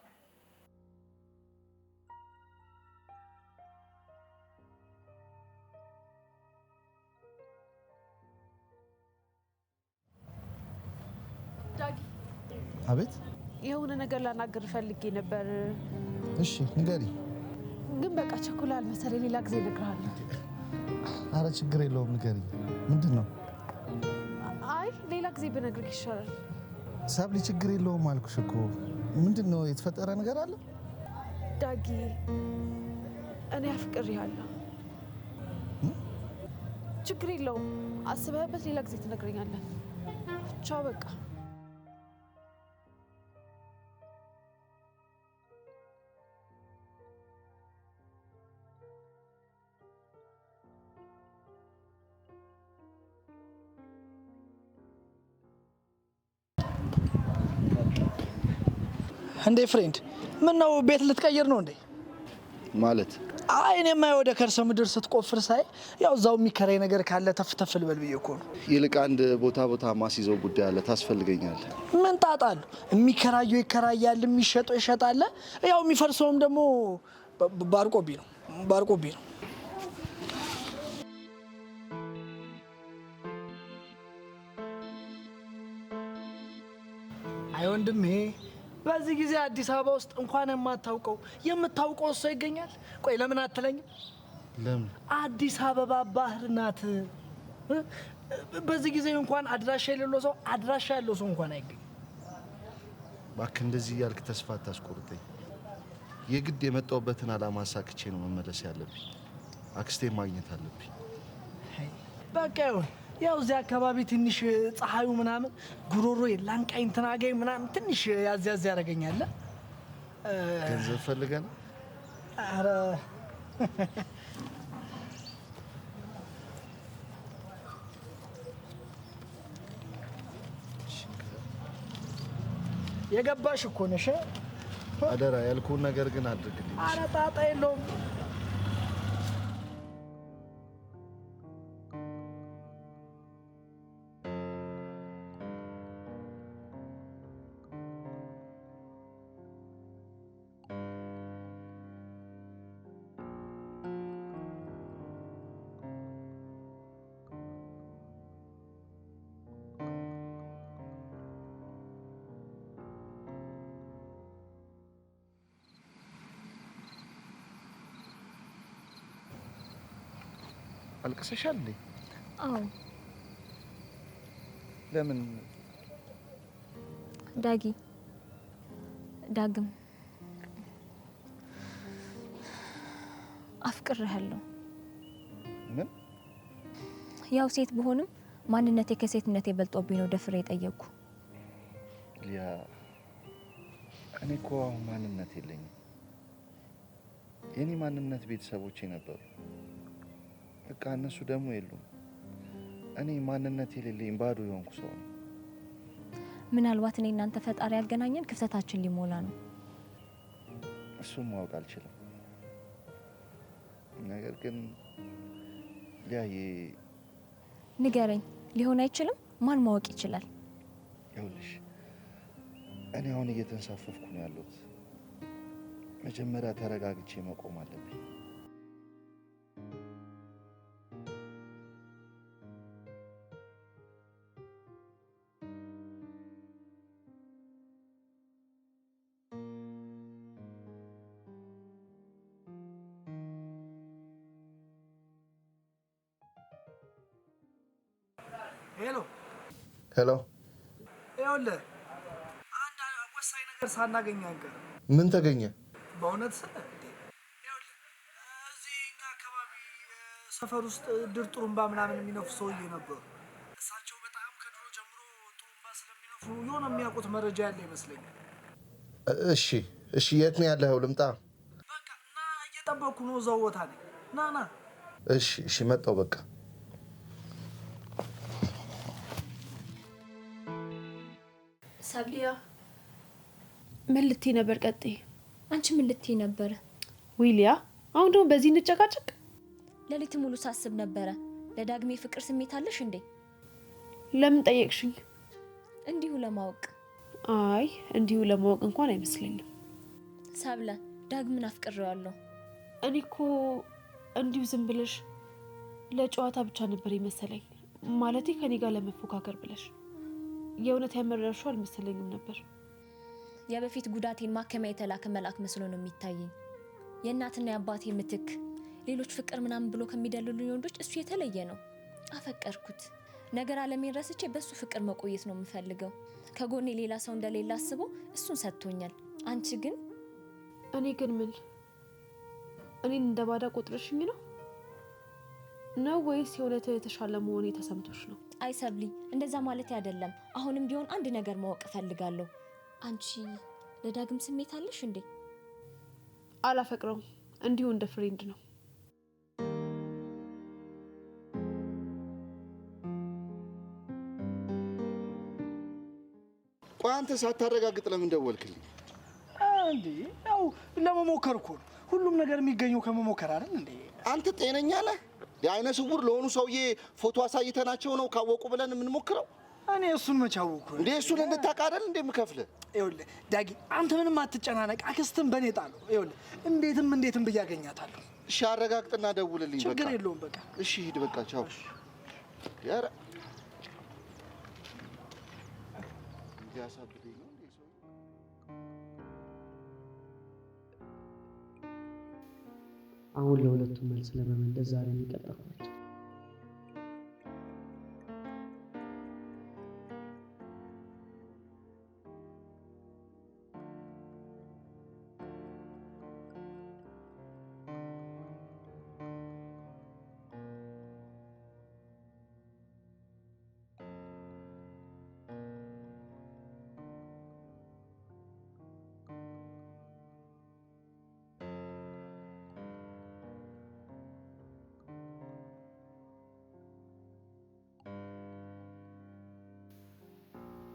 ዳጊ። አቤት። የሆነ ነገር ላናገር ፈልጌ ነበር። እሺ ንገሪ። ግን በቃ ቸኩላል መሰለኝ፣ ሌላ ጊዜ እነግርሃለሁ። አረ ችግር የለውም ንገሪ። ምንድን ነው? አይ ሌላ ጊዜ ብነግርህ ይሻላል። ሰብሊ ችግር የለውም አልኩሽ እኮ። ምንድን ነው? የተፈጠረ ነገር አለ? ዳጊ እኔ አፍቅሬሃለሁ። ችግር የለውም፣ አስበህበት ሌላ ጊዜ ትነግረኛለህ። ቻው በቃ። እንዴ ፍሬንድ፣ ምን ነው ቤት ልትቀይር ነው እንዴ? ማለት አይ እኔማ ወደ ከርሰ ምድር ስትቆፍር ሳይ ያው እዛው የሚከራይ ነገር ካለ ተፍ ልበል ብዬ እኮ ነው። ይልቅ አንድ ቦታ ማስይዘው ጉዳይ አለ፣ ታስፈልገኛለህ። ምን ጣጣ አለው? የሚከራየው ይከራያል፣ የሚሸጠው ይሸጣል። ያው የሚፈርሰውም ደግሞ ባርቆቢ ነው። አይ ወንድሜ፣ በዚህ ጊዜ አዲስ አበባ ውስጥ እንኳን የምታውቀው ሰው ይገኛል? ቆይ ለምን አትለኝም? ለምን? አዲስ አበባ ባህር ናት። በዚህ ጊዜ እንኳን አድራሻ የሌለው ሰው አድራሻ ያለው ሰው እንኳን አይገኝም። እባክህ እንደዚህ እያልክ ተስፋ አታስቆርጠኝ። የግድ የመጣሁበትን ዓላማ አሳክቼ ነው መመለስ ያለብኝ። አክስቴን ማግኘት አለብኝ። በቃ ይሁን። ያው እዚህ አካባቢ ትንሽ ፀሐዩ ምናምን ጉሮሮ ላንቃኝ ተናጋይ ምናምን ትንሽ ያዝ ያደርገኛል። ገንዘብ ፈልገህ ነው? ኧረ የገባሽ እኮ ነሽ። አደራ ያልኩህን ነገር ግን አድርግልኝ። ኧረ ጣጣ የለውም። አልቅሰሻል እንዴ? አዎ። ለምን? ዳግም አፍቅሬሃለሁ። ምን? ያው ሴት ብሆንም ማንነቴ ከሴትነቴ በልጦብኝ ነው ደፍሬ የጠየቅኩ። ሊያ፣ እኔ እኮ አሁን ማንነት የለኝም። የኔ ማንነት ቤተሰቦቼ ነበሩ። በቃ እነሱ ደግሞ የሉም። እኔ ማንነት የሌለኝ ባዶ የሆንኩ ሰው ነው። ምናልባት እኔ እናንተ ፈጣሪ ያገናኘን ክፍተታችን ሊሞላ ነው። እሱም ማወቅ አልችልም። ነገር ግን ሊያዬ፣ ንገረኝ። ሊሆን አይችልም? ማን ማወቅ ይችላል? ይኸውልሽ እኔ አሁን እየተንሳፈፍኩ ነው ያለሁት። መጀመሪያ ተረጋግቼ መቆም አለብኝ። ሄሎ ሄሎ፣ ይኸውልህ አንድ ወሳኝ ነገር ሳናገኝ አንቀርም። ምን ተገኘ? በእውነት ስለ ይኸውልህ እዚህ እኛ አካባቢ ሰፈር ውስጥ ድር ጥሩምባ ምናምን የሚነፉ ሰውዬ ነበሩ። እሳቸው በጣም ከድሮ ጀምሮ ጥሩምባ ስለሚነፉ የሆነ የሚያውቁት መረጃ ያለ ይመስለኛል። እሺ እሺ፣ የት ነው ያለኸው? ልምጣ? በቃ እና እየጠበኩ ነው፣ እዛው ቦታ ነኝ። ና ና። እሺ እሺ፣ መጣሁ በቃ። ሰብሊያ ምን ልትይ ነበር? ቀጥይ። አንቺ ምን ልትይ ነበረ? ዊሊያ፣ አሁን ደግሞ በዚህ እንጨቃጨቅ? ሌሊት ሙሉ ሳስብ ነበረ። ለዳግሜ ፍቅር ስሜት አለሽ እንዴ? ለምን ጠየቅሽኝ? እንዲሁ ለማወቅ። አይ እንዲሁ ለማወቅ እንኳን አይመስለኝም። ሰብለ፣ ዳግምን አፍቅሬዋለሁ። እኔ እኮ እንዲሁ ዝም ብለሽ ለጨዋታ ብቻ ነበር ይመሰለኝ። ማለቴ ከኔ ጋር ለመፎካከር ብለሽ። የእውነት ያመረርሽው አልመሰለኝም ነበር። የበፊት ጉዳቴን ማከሚያ የተላከ መልአክ መስሎ ነው የሚታየኝ። የእናትና የአባቴ ምትክ፣ ሌሎች ፍቅር ምናምን ብሎ ከሚደልሉኝ ወንዶች እሱ የተለየ ነው። አፈቀርኩት። ነገር አለሜን ረስቼ በሱ ፍቅር መቆየት ነው የምፈልገው። ከጎኔ ሌላ ሰው እንደሌላ አስበው እሱን ሰጥቶኛል። አንቺ ግን እኔ ግን ምን እኔን እንደ ባዳ ቆጥረሽኝ ነው ወይስ የእውነት የተሻለ መሆኔ ተሰምቶሽ ነው? አይ ሰብሊ፣ እንደዛ ማለት አይደለም። አሁንም ቢሆን አንድ ነገር ማወቅ እፈልጋለሁ። አንቺ ለዳግም ስሜት አለሽ እንዴ? አላፈቅረውም። እንዲሁ እንደ ፍሬንድ ነው። ቆይ አንተ ሳታረጋግጥ ለምን ደወልክልኝ? እንዴ ያው ለመሞከር እኮ ነው። ሁሉም ነገር የሚገኘው ከመሞከር አይደል እንዴ? አንተ ጤነኛ ነህ? የአይነ ስውር ለሆኑ ሰውዬ ፎቶ አሳይተናቸው ነው ካወቁ ብለን የምንሞክረው? እኔ እሱን መቻወኩ እንዴ? እሱን እንድታውቅ አይደል እንዴ የምከፍልህ? ይኸውልህ ዳጊ፣ አንተ ምንም አትጨናነቅ። አክስትን በኔ ጣለው። ይኸውልህ እንዴትም ብያገኛታለሁ። እሺ አረጋግጥና ደውልልኝ። በቃ ችግር የለውም። በቃ እሺ ሂድ። በቃ ቻው። ያረ ያሳብደኝ ነው እንዴ ሰው? አሁን ለሁለቱም መልስ ለመመለስ ዛሬ የሚቀጠሯቸው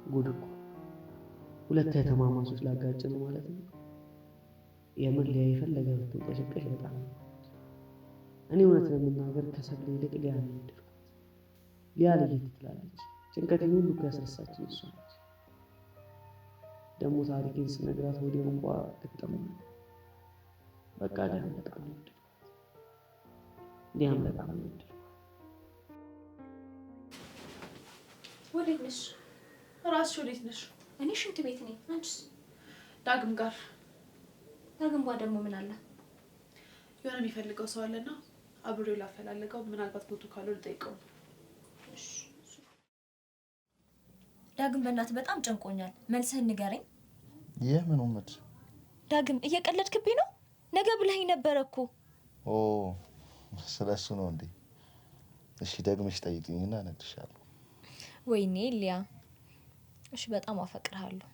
ጉድ እኮ ሁለት የተማማቾች ላጋጭ ነው ማለት ነው። የምር ሊያ የፈለገ ብትንቀሸቀሽ በጣም እኔ እውነት ለመናገር ከሰብለ ይልቅ ሊያ ነው የወደድኳት። ሊያ ለየት ትላለች። ጭንቀቴን ሁሉ ያስረሳችኝ እሷ ነች። ደግሞ ታሪኬን ስነግራት ወዲያው እንኳ ግጥም በቃ ሊያን በጣም ነው የወደድኳት። ሊያን በጣም ነው የወደድኳት። ወዴት ነሽ? ራስሽ ወዴት ነሽ? እኔ ሽንት ቤት ነኝ። አንቺስ? ዳግም ጋር። ዳግም ባ ደግሞ ምን አለ? የሆነ የሚፈልገው ሰው አለና አብሬው ላፈላልገው፣ ምናልባት ቦቱ ካለው ልጠይቀው። እሺ ዳግም፣ በእናትህ በጣም ጨንቆኛል። መልስህን ንገረኝ። የምን ወመድ? ዳግም እየቀለድክብኝ ነው? ነገ ብለኸኝ ነበረ እኮ። ኦ ስለሱ ነው እንዴ? እሺ ደግመሽ ጠይቅኝና እነግርሻለሁ። ወይኔ ሊያ፣ እሺ በጣም አፈቅርሃለሁ።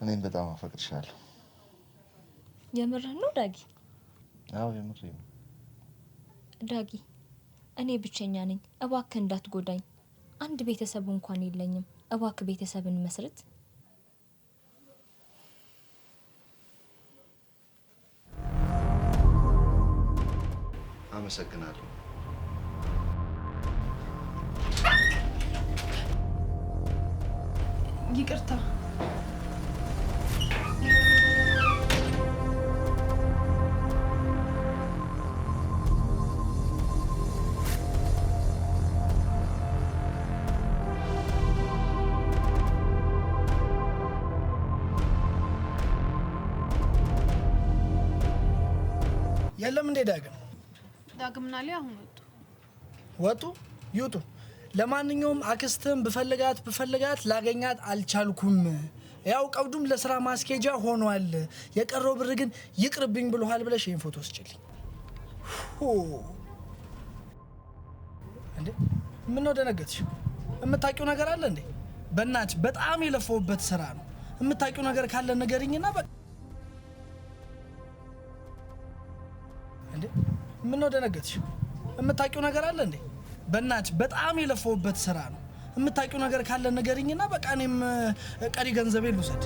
እኔም በጣም አፈቅርሻለሁ። የምርህን ነው ዳጊ? አዎ የምሬን ነው ዳጊ። እኔ ብቸኛ ነኝ፣ እባክህ እንዳትጎዳኝ። አንድ ቤተሰብ እንኳን የለኝም። እባክህ ቤተሰብን መስርት። አመሰግናለሁ። ይቅርታ። የለም እንዴ ዳግምና ሊያ አሁን ወጡ ይውጡ። ለማንኛውም አክስትም ብፈልጋት ላገኛት አልቻልኩም። ያው ቀብዱም ለስራ ማስኬጃ ሆኗል። የቀረው ብር ግን ይቅርብኝ ብሎሃል ብለሽ ይሄን ፎቶ ስጭልኝ። እንዴ ምን ነው ደነገጥሽ? የምታውቂው ነገር አለ እንዴ? በእናትሽ በጣም የለፈውበት ስራ ነው። የምታውቂው ነገር ካለ ንገሪኝና በቃ። እንዴ ምን ነው ደነገጥሽ? የምታውቂው ነገር አለ እንዴ? በእናትሽ በጣም የለፈውበት ስራ ነው። የምታውቂው ነገር ካለ ንገሪኝና በቃ እኔም ቀሪ ገንዘቤን ልውሰድ።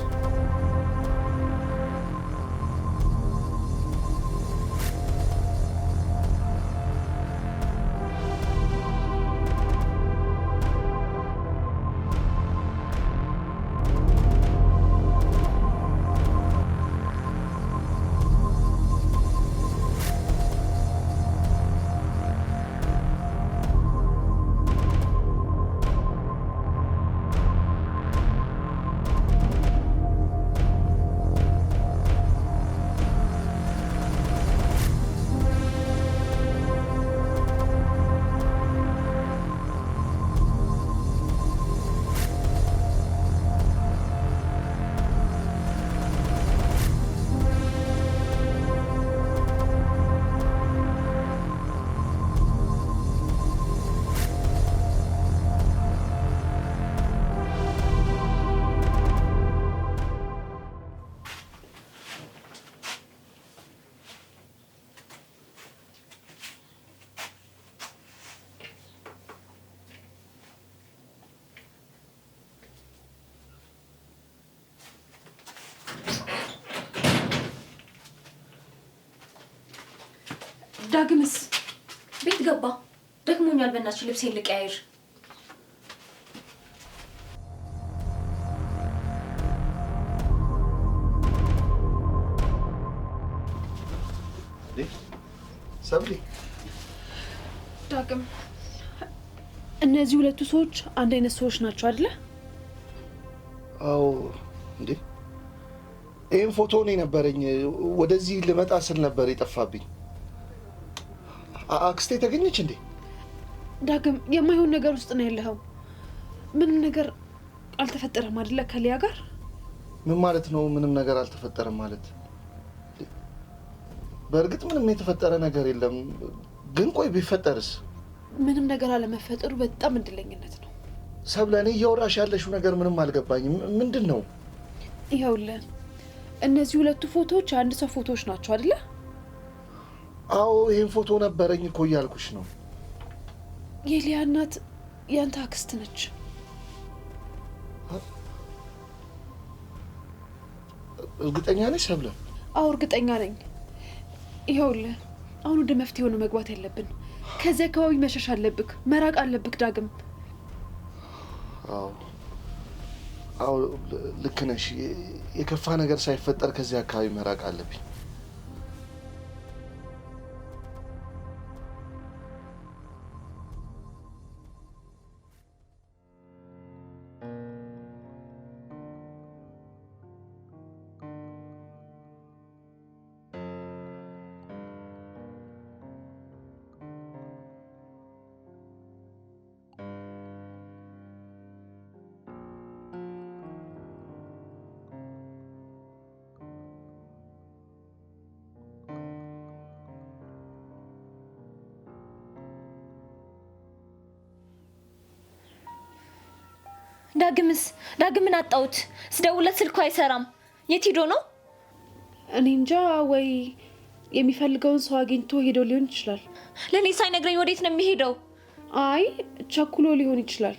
ዳግምስ ቤት ገባ? ደክሞኛል፣ በእናትሽ ልብሴን ልቀያይር። ሰብሊ ዳግም፣ እነዚህ ሁለቱ ሰዎች አንድ አይነት ሰዎች ናቸው አይደለ? አዎ። እንዴ ይሄን ፎቶ ነው ነበረኝ። ወደዚህ ልመጣ ስል ነበር የጠፋብኝ። አክስቴ ተገኘች እንዴ? ዳግም፣ የማይሆን ነገር ውስጥ ነው ያለኸው። ምንም ነገር አልተፈጠረም አይደለ ከሊያ ጋር? ምን ማለት ነው ምንም ነገር አልተፈጠረም ማለት? በእርግጥ ምንም የተፈጠረ ነገር የለም። ግን ቆይ ቢፈጠርስ? ምንም ነገር አለመፈጠሩ በጣም እድለኝነት ነው። ሰብለ፣ እኔ እያወራሽ ያለሽው ነገር ምንም አልገባኝም። ምንድን ነው? ይኸውልህ እነዚህ ሁለቱ ፎቶዎች የአንድ ሰው ፎቶዎች ናቸው አይደለ? አዎ፣ ይሄን ፎቶ ነበረኝ እኮ እያልኩሽ ነው። የሊያ እናት ያንተ አክስት ነች። እርግጠኛ ነሽ ሰብለ? አዎ እርግጠኛ ነኝ። ይኸውልህ አሁን ወደ መፍትሄ ሆነ መግባት ያለብን። ከዚህ አካባቢ መሸሽ አለብክ፣ መራቅ አለብክ ዳግም። አዎ ልክ ነሽ። የከፋ ነገር ሳይፈጠር ከዚህ አካባቢ መራቅ አለብኝ። ዳግምን አጣሁት። ስደውለት ስልኩ አይሰራም። የት ሄዶ ነው? እኔ እንጃ። ወይ የሚፈልገውን ሰው አግኝቶ ሄዶ ሊሆን ይችላል። ለእኔ ሳይነግረኝ ወዴት ነው የሚሄደው? አይ ቸኩሎ ሊሆን ይችላል።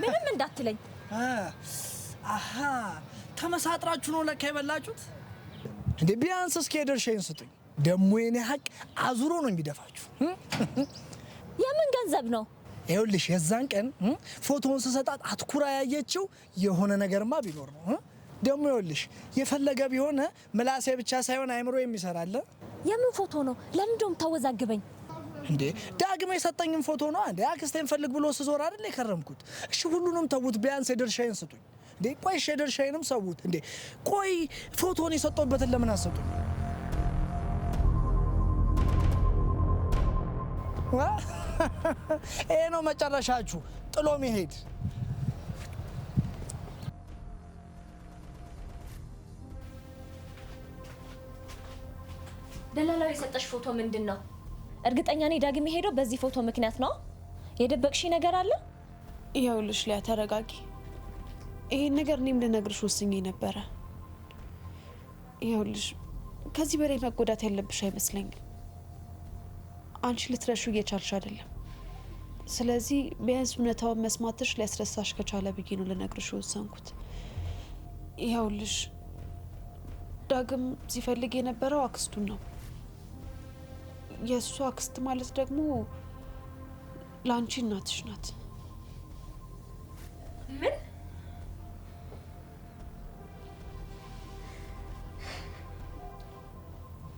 ምንም እንዳትለኝ። አሃ ተመሳጥራችሁ ነው ለካ የበላችሁት እንዴ? ቢያንስ እስኪ የድርሻዬን ስጡኝ። ደሞ የኔ ሀቅ አዙሮ ነው የሚደፋችሁ። የምን ገንዘብ ነው? ይኸውልሽ የዛን ቀን ፎቶውን ስሰጣት አትኩራ ያየችው የሆነ ነገርማ ቢኖር ነው። ደሞ ይኸውልሽ የፈለገ ቢሆን ምላሴ ብቻ ሳይሆን አይምሮ የሚሰራለ። የምን ፎቶ ነው? ለምንድነው ታወዛግበኝ እንዴ? ዳግም የሰጠኝን ፎቶ ነው እንዴ? አክስቴን ፈልግ ብሎ ስዞር አይደል የከረምኩት? እሺ ሁሉንም ተውት፣ ቢያንስ የድርሻዬን ስጡኝ እንዴ። ቆይ እሺ የድርሻዬንም ሰውት እንዴ። ቆይ ፎቶውን የሰጠውበትን ለምን አሰጡኝ? ይሄ ነው መጨረሻችሁ፣ ጥሎ መሄድ። ደላላው የሰጠሽ ፎቶ ምንድን ነው? እርግጠኛ ነኝ ዳግም የሄደው በዚህ ፎቶ ምክንያት ነው። የደበቅሽ ነገር አለ? ይኸውልሽ ሊያ ተረጋጊ። ይሄን ነገር እኔም ልነግርሽ ወስኜ ነበረ። ይኸውልሽ ከዚህ በላይ መጎዳት ያለብሽ አይመስለኝም። አንቺ ልትረሹ እየቻልሽ አይደለም። ስለዚህ ቢያንስ እውነታውን መስማትሽ ሊያስረሳሽ ከቻለ ብዬ ነው ልነግርሽ የወሰንኩት። ይኸውልሽ ዳግም ሲፈልግ የነበረው አክስቱን ነው። የእሱ አክስት ማለት ደግሞ ለአንቺ እናትሽ ናት። ምን?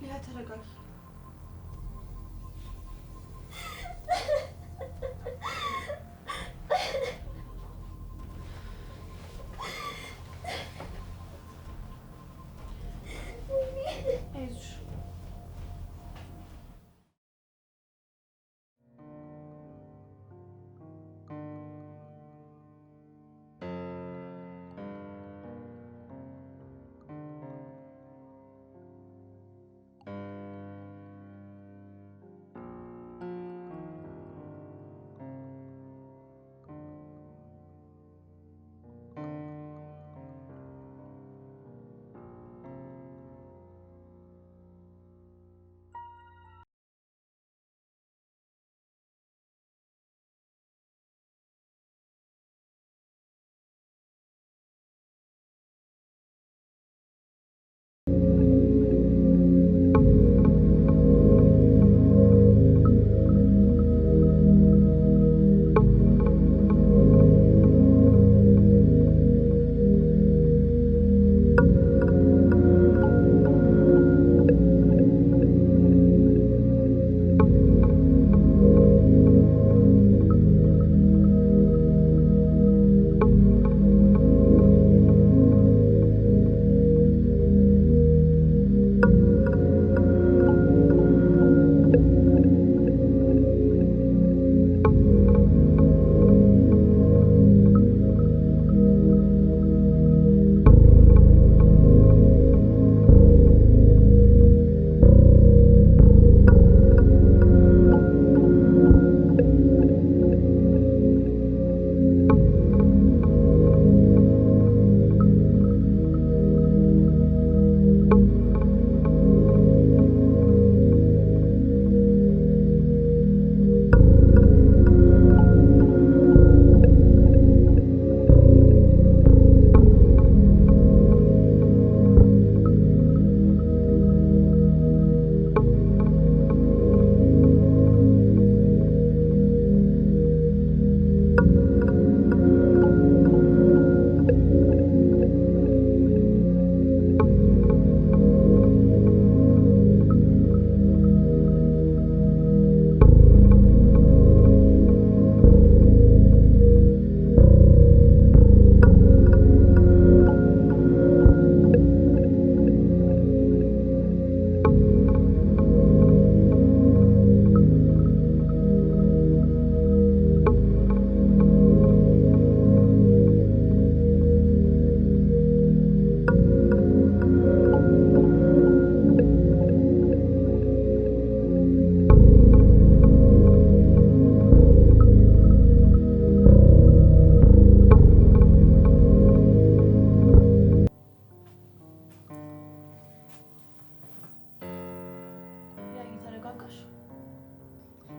ሊያ ተረጋጊ።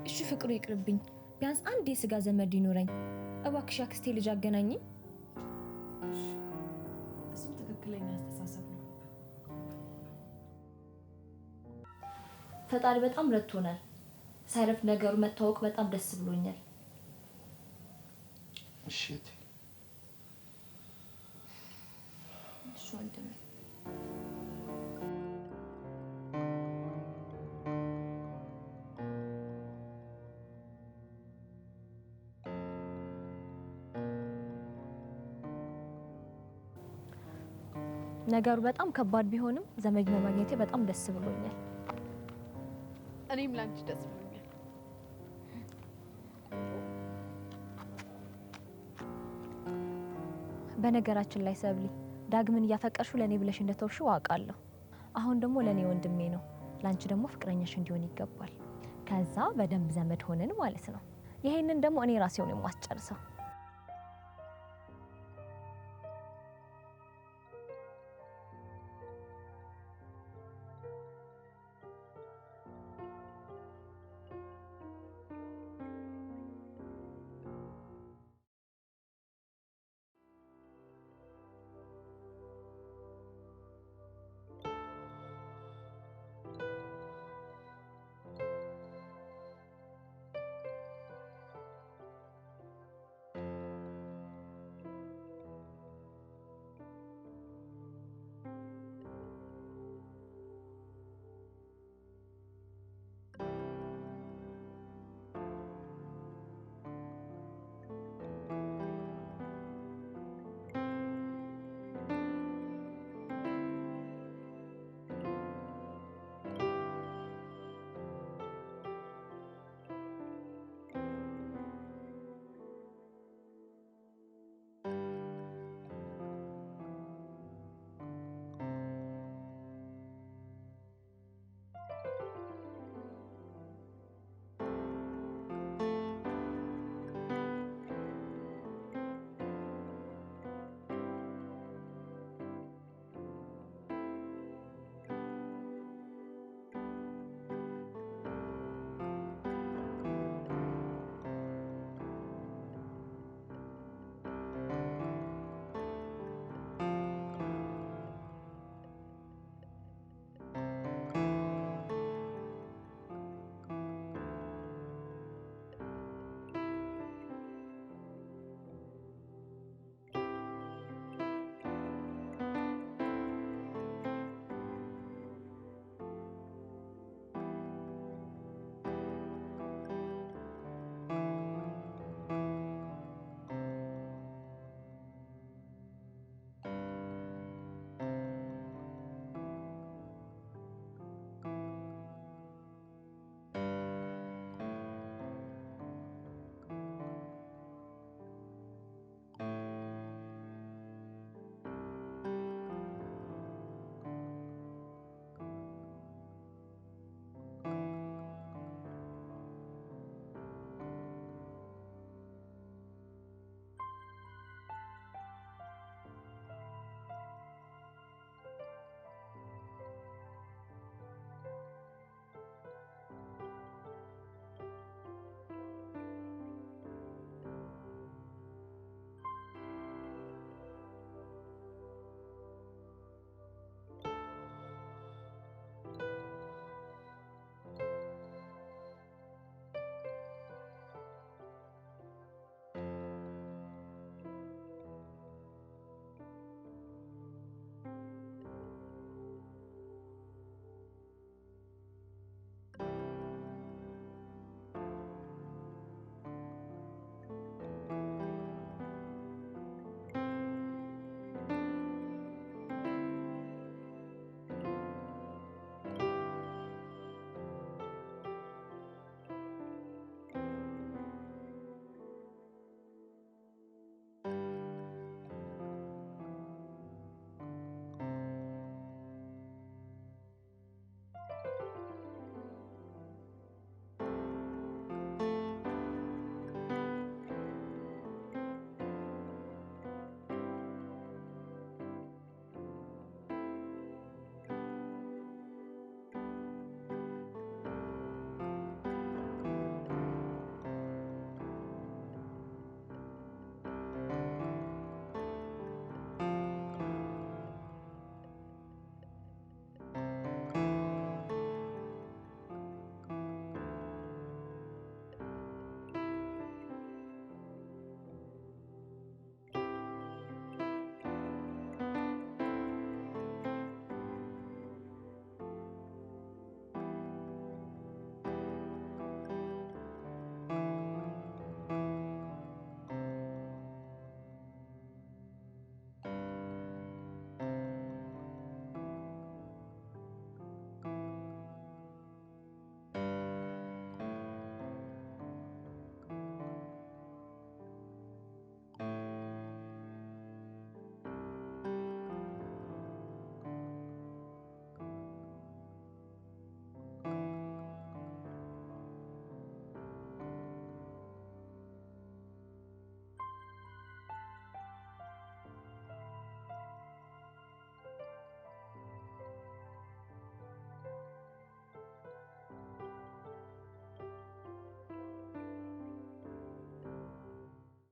እሺ ፍቅሩ ይቅርብኝ። ቢያንስ አንድ የስጋ ዘመድ ይኖረኝ። እባክሽ አክስቴ ልጅ አገናኝ። እሱም ትክክለኛ አስተሳሰብ ነው። ፈጣሪ በጣም ረድቶናል። ሳይረፍ ነገሩ መታወቅ በጣም ደስ ብሎኛል። እሺ እሺ ወንድሜ። ነገሩ በጣም ከባድ ቢሆንም ዘመድ በማግኘቴ በጣም ደስ ብሎኛል። እኔም ላንቺ ደስ ብሎኛል። በነገራችን ላይ ሰብሊ ዳግምን እያፈቀርሽው ለኔ ብለሽ እንደተውሽው አውቃለሁ። አሁን ደግሞ ለኔ ወንድሜ ነው፣ ላንቺ ደግሞ ፍቅረኛሽ እንዲሆን ይገባል። ከዛ በደንብ ዘመድ ሆነን ማለት ነው። ይሄንን ደግሞ እኔ ራሴው ነው የማስጨርሰው።